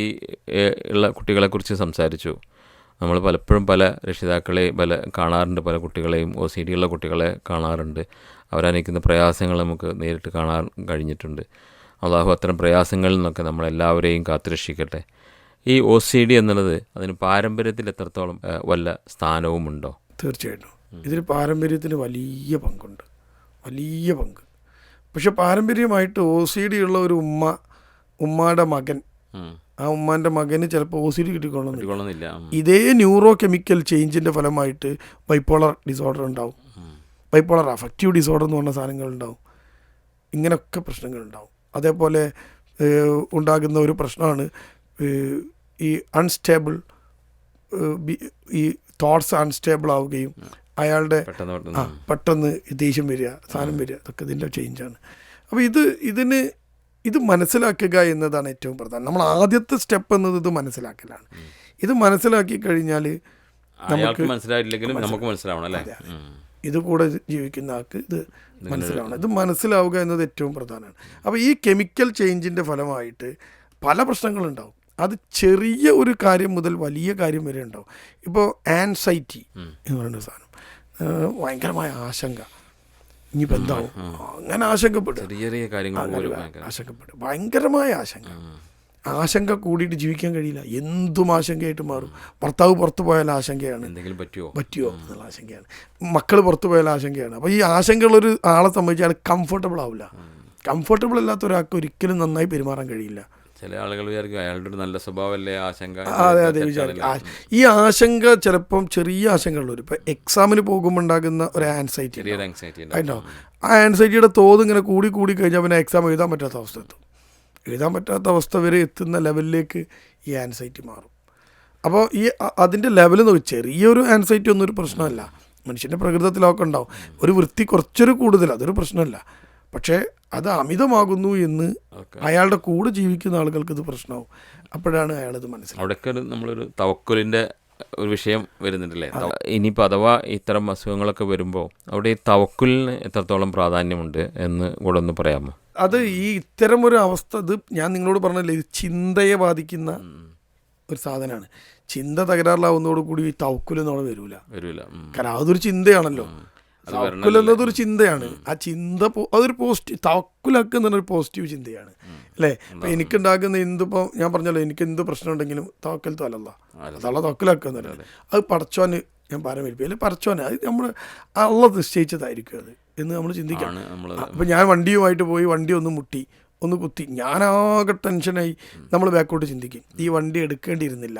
ഉള്ള കുട്ടികളെക്കുറിച്ച് സംസാരിച്ചു. നമ്മൾ പലപ്പോഴും പല രക്ഷിതാക്കളെ കാണാറുണ്ട്, പല കുട്ടികളെയും OCD ഉള്ള കുട്ടികളെ കാണാറുണ്ട്. അവരനുഭവിക്കുന്ന പ്രയാസങ്ങൾ നമുക്ക് നേരിട്ട് കാണാൻ കഴിഞ്ഞിട്ടുണ്ട്. അള്ളാഹു അത്തരം പ്രയാസങ്ങളിൽ നിന്നൊക്കെ നമ്മളെല്ലാവരെയും കാത്തുരക്ഷിക്കട്ടെ. ഈ OCD എന്നുള്ളത് അതിന് പാരമ്പര്യത്തിൽ എത്രത്തോളം വല്ല സ്ഥാനവുമുണ്ടോ? തീർച്ചയായിട്ടും ഇതിൽ പാരമ്പര്യത്തിന് വലിയ പങ്കുണ്ട്, വലിയ പങ്ക്. പക്ഷെ പാരമ്പര്യമായിട്ട് OCD ഉള്ള ഒരു ഉമ്മയുടെ മകൻ, ആ ഉമ്മാൻ്റെ മകന് ചിലപ്പോൾ OCD കിട്ടിക്കൊള്ളുന്നില്ല. ഇതേ ന്യൂറോ കെമിക്കൽ ചേഞ്ചിൻ്റെ ഫലമായിട്ട് ബൈപ്പോളർ ഡിസോർഡർ ഉണ്ടാവും, ബൈപ്പോളർ അഫക്റ്റീവ് ഡിസോർഡർ എന്ന് പറഞ്ഞ സാധനങ്ങളുണ്ടാവും. ഇങ്ങനെയൊക്കെ പ്രശ്നങ്ങളുണ്ടാവും. അതേപോലെ ഉണ്ടാകുന്ന ഒരു പ്രശ്നമാണ് ഈ അൺസ്റ്റേബിൾ, ഈ തോട്ട്സ് അൺസ്റ്റേബിൾ ആവുകയും അയാളുടെ പെട്ടെന്ന് ദേഷ്യം വരിക, സാധനം വരിക, അതൊക്കെ ഇതിൻ്റെ ചേഞ്ചാണ്. അപ്പോൾ ഇത് മനസ്സിലാക്കുക എന്നതാണ് ഏറ്റവും പ്രധാനം. നമ്മൾ ആദ്യത്തെ സ്റ്റെപ്പ് എന്നത് ഇത് മനസ്സിലാക്കലാണ്. ഇത് മനസ്സിലാക്കി കഴിഞ്ഞാൽ നമുക്ക് മനസ്സിലായില്ലെങ്കിലും നമുക്ക് മനസ്സിലാവണം അല്ലേ? ഇത് കൂടെ ജീവിക്കുന്ന ആൾക്ക് ഇത് മനസ്സിലാവണം. ഇത് മനസ്സിലാവുക എന്നത് ഏറ്റവും പ്രധാനമാണ്. അപ്പോൾ ഈ കെമിക്കൽ ചേഞ്ചിൻ്റെ ഫലമായിട്ട് പല പ്രശ്നങ്ങളുണ്ടാവും. അത് ചെറിയ ഒരു കാര്യം മുതൽ വലിയ കാര്യം വരെ ഉണ്ടാവും. ഇപ്പോൾ ആൻസൈറ്റി എന്ന് പറയുന്ന സാധനം, ഭയങ്കരമായ ആശങ്ക, ഇനിയിപ്പോൾ എന്താവും, അങ്ങനെ ആശങ്കപ്പെടും, ആശങ്കപ്പെടും, ഭയങ്കരമായ ആശങ്ക കൂടിയിട്ട് ജീവിക്കാൻ കഴിയില്ല. എന്തും ആശങ്കയായിട്ട് മാറും. ഭർത്താവ് പുറത്തു പോയാൽ ആശങ്കയാണ്, എന്തെങ്കിലും പറ്റുമോ എന്നുള്ള ആശങ്കയാണ്. മക്കൾ പുറത്തു പോയാൽ ആശങ്കയാണ്. അപ്പോൾ ഈ ആശങ്കയുള്ളൊരു ആളെ സംബന്ധിച്ച് അയാൾ കംഫർട്ടബിൾ ആവില്ല. കംഫർട്ടബിൾ അല്ലാത്ത ഒരാൾക്ക് ഒരിക്കലും നന്നായി പെരുമാറാൻ കഴിയില്ല. ചില ആളുകൾ വിചാരിക്കും അയാളുടെ ഒരു നല്ല സ്വഭാവമല്ലേ ആശങ്ക. അതെ വിചാരിക്കും. ഈ ആശങ്ക ചിലപ്പം ചെറിയ ആശങ്കയുള്ളവർ, ഇപ്പോൾ എക്സാമിന് പോകുമ്പോൾ ഉണ്ടാകുന്ന ഒരു ആൻസൈറ്റി ഉണ്ടാവും. ആ ആൻസൈറ്റിയുടെ തോത് ഇങ്ങനെ കൂടി കഴിഞ്ഞാൽ പിന്നെ എക്സാം എഴുതാൻ പറ്റാത്ത അവസ്ഥ എത്തും. എഴുതാൻ പറ്റാത്ത അവസ്ഥ വരെ എത്തുന്ന ലെവലിലേക്ക് ഈ ആൻസൈറ്റി മാറും. അപ്പോൾ ഈ അതിൻ്റെ ലെവൽ നോക്കി, ചെറിയൊരു ആൻസൈറ്റി ഒന്നും ഒരു പ്രശ്നമല്ല. മനുഷ്യൻ്റെ പ്രകൃതത്തിലൊക്കെ ഉണ്ടാവും. ഒരു വൃത്തി കുറച്ചൊരു കൂടുതൽ, അതൊരു പ്രശ്നമല്ല. പക്ഷേ അത് അമിതമാകുന്നു എന്ന് അയാളുടെ കൂടെ ജീവിക്കുന്ന ആളുകൾക്ക് ഇത് പ്രശ്നമാവും. അപ്പോഴാണ് അയാളത് മനസ്സിലാവും. അവിടെയൊക്കെ നമ്മളൊരു തവക്കുലിൻ്റെ ഒരു വിഷയം വരുന്നുണ്ടല്ലേ? ഇനിയിപ്പോൾ അഥവാ ഇത്തരം അസുഖങ്ങളൊക്കെ വരുമ്പോൾ അവിടെ ഈ തവക്കുലിന് എത്രത്തോളം പ്രാധാന്യമുണ്ട് എന്ന് കൂടെ ഒന്ന് പറയാമോ? അത് ഈ ഇത്തരം ഒരു അവസ്ഥ, ഇത് ഞാൻ നിങ്ങളോട് പറഞ്ഞല്ലേ, ഇത് ചിന്തയെ ബാധിക്കുന്ന ഒരു സാധനമാണ്. ചിന്ത തകരാറിലാവുന്നതോടുകൂടി ഈ തവക്കുലൊന്നും അവിടെ വരില്ല. കാരണം അതൊരു ചിന്തയാണല്ലോ. തവക്കുൽ എന്നതൊരു ചിന്തയാണ്. ആ ചിന്ത അതൊരു തവക്കുലൊക്കെ എന്ന് പറഞ്ഞൊരു പോസിറ്റീവ് ചിന്തയാണ് അല്ലേ. ഇപ്പം എനിക്കുണ്ടാക്കുന്ന എന്തിപ്പോൾ ഞാൻ പറഞ്ഞല്ലോ, എനിക്ക് എന്ത് പ്രശ്നം ഉണ്ടെങ്കിലും തവക്കൽ തോലല്ല, അതല്ല തവക്കുലൊക്കെ അത് പടച്ചോന് ഞാൻ പാരമേൽപ്പിക്കും. അല്ലെങ്കിൽ പടച്ചോന് അത് നമ്മൾ അള്ള നിശ്ചയിച്ചതായിരിക്കും അത് എന്ന് നമ്മൾ ചിന്തിക്കണം. അപ്പം ഞാൻ വണ്ടിയുമായിട്ട് പോയി, വണ്ടി ഒന്ന് മുട്ടി, ഒന്ന് കുത്തി, ഞാനാകെ ടെൻഷനായി. നമ്മൾ ബാക്കോട്ട് ചിന്തിക്കും, ഈ വണ്ടി എടുക്കേണ്ടിയിരുന്നില്ല,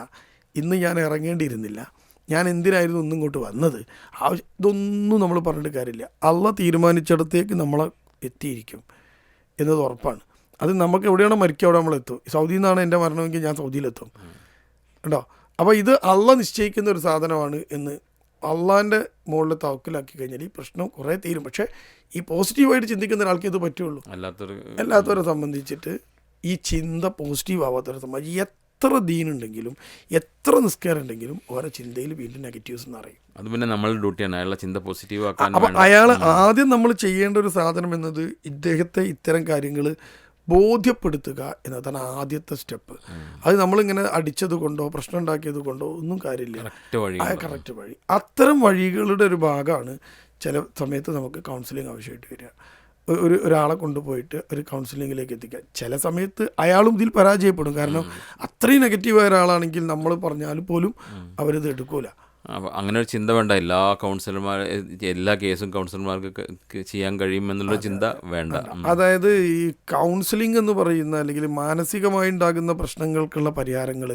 ഇന്ന് ഞാൻ ഇറങ്ങേണ്ടിയിരുന്നില്ല, ഞാൻ എന്തിനായിരുന്നു ഒന്നും ഇങ്ങോട്ട് വന്നത്, ഇതൊന്നും നമ്മൾ പറഞ്ഞിട്ട് കാര്യമില്ല. അള്ള തീരുമാനിച്ചിടത്തേക്ക് നമ്മളെ എത്തിയിരിക്കും എന്നത് ഉറപ്പാണ്. അത് നമുക്ക് എവിടെയാണോ മരിക്കുക അവിടെ നമ്മളെത്തും. സൗദിയിൽ നിന്നാണ് എൻ്റെ മരണമെങ്കിൽ ഞാൻ സൗദിയിലെത്തും കേട്ടോ. അപ്പോൾ ഇത് അള്ള നിശ്ചയിക്കുന്ന ഒരു സാധനമാണ് എന്ന് അള്ളാൻ്റെ മുകളിൽ തവക്കലാക്കി കഴിഞ്ഞാൽ ഈ പ്രശ്നം കുറേ തീരും. പക്ഷേ ഈ പോസിറ്റീവായിട്ട് ചിന്തിക്കുന്ന ഒരാൾക്ക് ഇത് പറ്റുള്ളൂ. അല്ലാത്തവരെ സംബന്ധിച്ചിട്ട് ഈ ചിന്ത പോസിറ്റീവ് ആവാത്തവരെ സംബന്ധിച്ച് എത്ര ദീനുണ്ടെങ്കിലും എത്ര നിസ്കാരം ഉണ്ടെങ്കിലും ഓരോ ചിന്തയിൽ വീണ്ടും നെഗറ്റീവ്സ് എന്ന് അറിയും. അത് പിന്നെ നമ്മളുടെ ഡ്യൂട്ടിയാണ് അയാളെ ചിന്ത പോസിറ്റീവ് ആക്കാൻ. അപ്പം അയാൾ ആദ്യം നമ്മൾ ചെയ്യേണ്ട ഒരു സാധനം എന്നത് ഇദ്ദേഹത്തെ ഇത്തരം കാര്യങ്ങൾ ബോധ്യപ്പെടുത്തുക എന്നതാണ് ആദ്യത്തെ സ്റ്റെപ്പ്. അത് നമ്മളിങ്ങനെ അടിച്ചത് കൊണ്ടോ പ്രശ്നം ഉണ്ടാക്കിയത് കൊണ്ടോ ഒന്നും കാര്യമില്ല. കറക്റ്റ് വഴി, അത്തരം വഴികളുടെ ഒരു ഭാഗമാണ് ചില സമയത്ത് നമുക്ക് കൗൺസിലിംഗ് ആവശ്യമായിട്ട് വരിക. ഒരാളെ കൊണ്ടുപോയിട്ട് ഒരു കൗൺസിലിങ്ങിലേക്ക് എത്തിക്കുക. ചില സമയത്ത് അയാളും ഇതിൽ പരാജയപ്പെടും. കാരണം അത്രയും നെഗറ്റീവായ ഒരാളാണെങ്കിൽ നമ്മൾ പറഞ്ഞാൽ പോലും അവരിത് എടുക്കൂല. അങ്ങനെ ഒരു ചിന്ത വേണ്ട. എല്ലാ കേസും കൗൺസിലർമാർക്ക് ചെയ്യാൻ കഴിയുമെന്നുള്ള ചിന്ത വേണ്ട. അതായത് ഈ കൗൺസിലിംഗ് എന്ന് പറയുന്ന അല്ലെങ്കിൽ മാനസികമായി ഉണ്ടാകുന്ന പ്രശ്നങ്ങൾക്കുള്ള പരിഹാരങ്ങൾ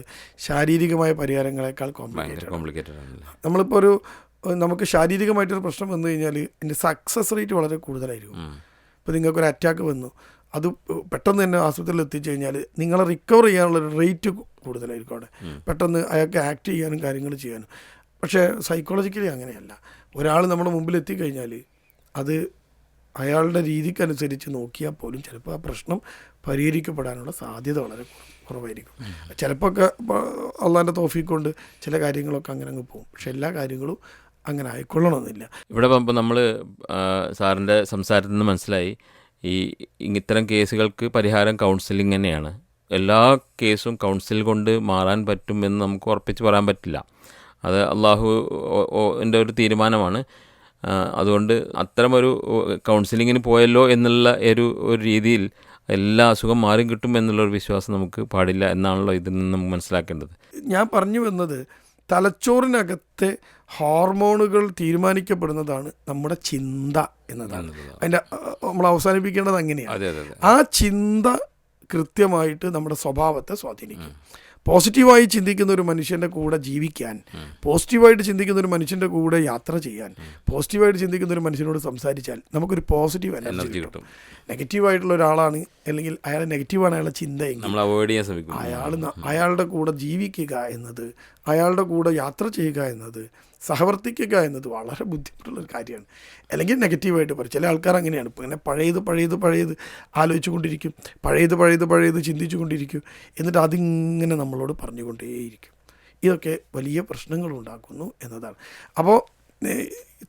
ശാരീരികമായ പരിഹാരങ്ങളെക്കാൾ കോംപ്ലിക്കേറ്റഡ് ആണ്. നമ്മളിപ്പോൾ നമുക്ക് ശാരീരികമായിട്ടൊരു പ്രശ്നം വന്നു കഴിഞ്ഞാൽ അതിൻ്റെ സക്സസ് റേറ്റ് വളരെ കൂടുതലായിരിക്കും. ഇപ്പോൾ നിങ്ങൾക്കൊരു അറ്റാക്ക് വന്നു, അത് പെട്ടെന്ന് തന്നെ ആശുപത്രിയിൽ എത്തിച്ചു കഴിഞ്ഞാൽ നിങ്ങളെ റിക്കവർ ചെയ്യാനുള്ളൊരു റേറ്റ് കൂടുതലായിരിക്കും അവിടെ. പെട്ടെന്ന് അയാൾക്ക് ആക്ട് ചെയ്യാനും കാര്യങ്ങൾ ചെയ്യാനും. പക്ഷേ സൈക്കോളജിക്കലി അങ്ങനെയല്ല. ഒരാൾ നമ്മുടെ മുമ്പിൽ എത്തിക്കഴിഞ്ഞാൽ അത് അയാളുടെ രീതിക്കനുസരിച്ച് നോക്കിയാൽ പോലും ചിലപ്പോൾ ആ പ്രശ്നം പരിഹരിക്കപ്പെടാനുള്ള സാധ്യത വളരെ കുറവായിരിക്കും. ചിലപ്പോൾ ഒക്കെ അള്ളാൻ്റെ തൗഫീഖ് കൊണ്ട് ചില കാര്യങ്ങളൊക്കെ അങ്ങനെ അങ്ങ് പോകും. പക്ഷെ എല്ലാ കാര്യങ്ങളും അങ്ങനെ ആയിക്കൊള്ളണമെന്നില്ല. ഇവിടെ ഇപ്പോൾ നമ്മൾ സാറിൻ്റെ സംസാരത്തിൽ നിന്ന് മനസ്സിലായി ഇത്തരം കേസുകൾക്ക് പരിഹാരം കൗൺസിലിംഗ് തന്നെയാണ്. എല്ലാ കേസും കൗൺസിൽ കൊണ്ട് മാറാൻ പറ്റുമെന്ന് നമുക്ക് ഉറപ്പിച്ച് പറയാൻ പറ്റില്ല. അത് അള്ളാഹുവിൻ്റെ ഒരു തീരുമാനമാണ്. അതുകൊണ്ട് അത്തരമൊരു കൗൺസിലിങ്ങിന് പോയല്ലോ എന്നുള്ള ഒരു രീതിയിൽ എല്ലാ അസുഖം മാറി കിട്ടും എന്നുള്ളൊരു വിശ്വാസം നമുക്ക് പാടില്ല എന്നാണല്ലോ ഇതിൽ നിന്ന് നമുക്ക് മനസ്സിലാക്കേണ്ടത്. ഞാൻ പറഞ്ഞു വന്നത് തലച്ചോറിനകത്തെ ഹോർമോണുകൾ തീരുമാനിക്കപ്പെടുന്നതാണ് നമ്മുടെ ചിന്ത എന്നതാണ്. അതിൻ്റെ നമ്മൾ അവസാനിപ്പിക്കേണ്ടത് അങ്ങനെയാണ്. ആ ചിന്ത കൃത്യമായിട്ട് നമ്മുടെ സ്വഭാവത്തെ സ്വാധീനിക്കും. പോസിറ്റീവായി ചിന്തിക്കുന്ന ഒരു മനുഷ്യൻ്റെ കൂടെ ജീവിക്കാൻ, പോസിറ്റീവായിട്ട് ചിന്തിക്കുന്ന ഒരു മനുഷ്യൻ്റെ കൂടെ യാത്ര ചെയ്യാൻ, പോസിറ്റീവായിട്ട് ചിന്തിക്കുന്ന ഒരു മനുഷ്യനോട് സംസാരിച്ചാൽ നമുക്കൊരു പോസിറ്റീവ് എനർജി കിട്ടും. നെഗറ്റീവായിട്ടുള്ള ഒരാളാണ് അല്ലെങ്കിൽ അയാൾ നെഗറ്റീവാണ് അയാളുടെ ചിന്തയെങ്കിൽ അയാളുടെ കൂടെ ജീവിക്കുക എന്നത്, അയാളുടെ കൂടെ യാത്ര ചെയ്യുക എന്നത്, സഹവർത്തിക്കുക എന്നത് വളരെ ബുദ്ധിമുട്ടുള്ളൊരു കാര്യമാണ്. അല്ലെങ്കിൽ നെഗറ്റീവായിട്ട് പറയും. ചില ആൾക്കാർ അങ്ങനെയാണ്. ഇപ്പോൾ ഇങ്ങനെ പഴയത് ആലോചിച്ചു കൊണ്ടിരിക്കും, പഴയത് ചിന്തിച്ചു കൊണ്ടിരിക്കും. എന്നിട്ട് അതിങ്ങനെ നമ്മളോട് പറഞ്ഞുകൊണ്ടേയിരിക്കും. ഇതൊക്കെ വലിയ പ്രശ്നങ്ങളുണ്ടാക്കുന്നു എന്നതാണ്. അപ്പോൾ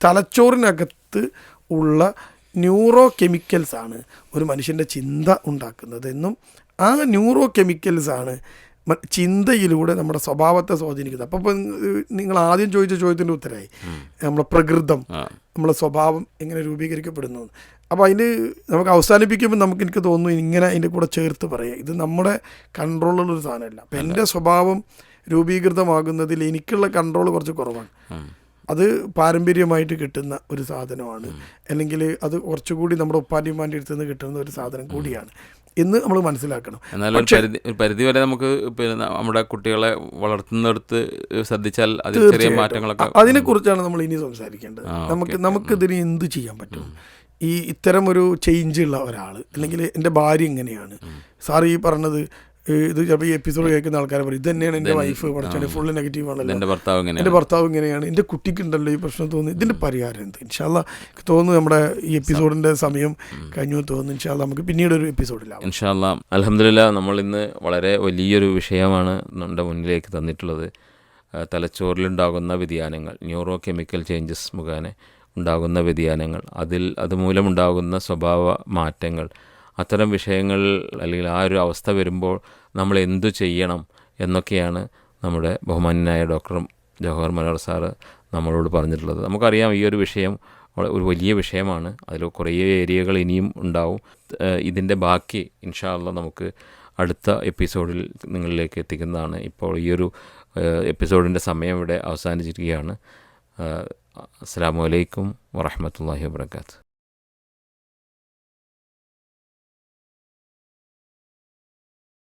തലച്ചോറിനകത്ത് ഉള്ള ന്യൂറോ കെമിക്കൽസാണ് ഒരു മനുഷ്യൻ്റെ ചിന്ത ഉണ്ടാക്കുന്നതെന്നും ആ ന്യൂറോ കെമിക്കൽസാണ് ചിന്തയിലൂടെ നമ്മുടെ സ്വഭാവത്തെ സ്വാധീനിക്കുന്നത്. അപ്പോൾ നിങ്ങൾ ആദ്യം ചോദിച്ച ചോദ്യത്തിൻ്റെ ഉത്തരമായി നമ്മളെ പ്രകൃതം, നമ്മളെ സ്വഭാവം എങ്ങനെ രൂപീകരിക്കപ്പെടുന്നു. അപ്പോൾ അതിന് നമുക്ക് അവസാനിപ്പിക്കുമ്പോൾ എനിക്ക് തോന്നുന്നു ഇങ്ങനെ അതിൻ്റെ കൂടെ ചേർത്ത് പറയാം, ഇത് നമ്മുടെ കൺട്രോളുള്ളൊരു സാധനമല്ല. അപ്പം എൻ്റെ സ്വഭാവം രൂപീകൃതമാകുന്നതിൽ എനിക്കുള്ള കൺട്രോൾ കുറച്ച് കുറവാണ്. അത് പാരമ്പര്യമായിട്ട് കിട്ടുന്ന ഒരു സാധനമാണ്, അല്ലെങ്കിൽ അത് കുറച്ചുകൂടി നമ്മുടെ ഉപ്പാന്റിമാൻ്റെ അടുത്ത് നിന്ന് കിട്ടുന്ന ഒരു സാധനം കൂടിയാണ് എന്ന് നമ്മൾ മനസ്സിലാക്കണം. എന്നാൽ ഒരു പരിധി വരെ നമുക്ക് പിന്നെ നമ്മുടെ കുട്ടികളെ വളർത്തുന്നിടത്ത് ശ്രദ്ധിച്ചാൽ ചെറിയ മാറ്റങ്ങളൊക്കെ അതിനെക്കുറിച്ചാണ് നമ്മൾ ഇനി സംസാരിക്കേണ്ടത്. നമുക്കിതിന് എന്ത് ചെയ്യാൻ പറ്റും? ഇത്തരം ഒരു ചേഞ്ച് ഉള്ള ഒരാൾ, അല്ലെങ്കിൽ എൻ്റെ ഭാര്യ ഇങ്ങനെയാണ്, സാർ ഈ പറഞ്ഞത് ഇത് ചിലപ്പോൾ ഈ എപ്പിസോഡ് കേൾക്കുന്ന ആൾക്കാരെ പറയും ഇത് തന്നെയാണ് എൻ്റെ വൈഫ് പഠിച്ചാൽ ഫുള്ള് നെഗറ്റീവ് ആണല്ലോ, എൻ്റെ ഭർത്താവ് ഇങ്ങനെയാണ്, എൻ്റെ കുട്ടിക്കുണ്ടല്ലോ ഈ പ്രശ്നം തോന്നുന്നു, ഇതിൻ്റെ പരിഹാരം എന്ത്? ഇൻഷാ അല്ലാ തോന്നുന്നു നമ്മുടെ ഈ എപ്പിസോഡിൻ്റെ സമയം കഴിഞ്ഞു തോന്നുന്നു. ഇൻഷാ അല്ലാ നമുക്ക് പിന്നീട് ഒരു എപ്പിസോഡിലാവും. ഇൻഷാ അല്ലാ. അൽഹംദുലില്ലാ, നമ്മൾ ഇന്ന് വളരെ വലിയൊരു വിഷയമാണ് നമ്മുടെ മുന്നിലേക്ക് തന്നിട്ടുള്ളത്. തലച്ചോറിലുണ്ടാകുന്ന വ്യതിയാനങ്ങൾ, ന്യൂറോ കെമിക്കൽ ചേഞ്ചസ് മുഖേന ഉണ്ടാകുന്ന വ്യതിയാനങ്ങൾ, അതുമൂലമുണ്ടാകുന്ന സ്വഭാവ മാറ്റങ്ങൾ, അത്തരം വിഷയങ്ങൾ അല്ലെങ്കിൽ ആ ഒരു അവസ്ഥ വരുമ്പോൾ നമ്മൾ എന്തു ചെയ്യണം എന്നൊക്കെയാണ് നമ്മുടെ ബഹുമാന്യനായ ഡോക്ടർ ജവഹർ മലർ സാറ് നമ്മളോട് പറഞ്ഞിട്ടുള്ളത്. നമുക്കറിയാം ഈ ഒരു വിഷയം ഒരു വലിയ വിഷയമാണ്. അതിൽ കുറേ ഏരിയകൾ ഇനിയും ഉണ്ടാവും. ഇതിൻ്റെ ബാക്കി ഇൻഷാ അല്ലാഹ് നമുക്ക് അടുത്ത എപ്പിസോഡിൽ നിങ്ങളിലേക്ക് എത്തിക്കുന്നതാണ്. ഇപ്പോൾ ഈ ഒരു എപ്പിസോഡിൻ്റെ സമയം ഇവിടെ അവസാനിച്ചിരിക്കുകയാണ്. അസ്സലാമു അലൈക്കും വറഹ്മത്തുള്ളാഹി വബറകാതുഹു.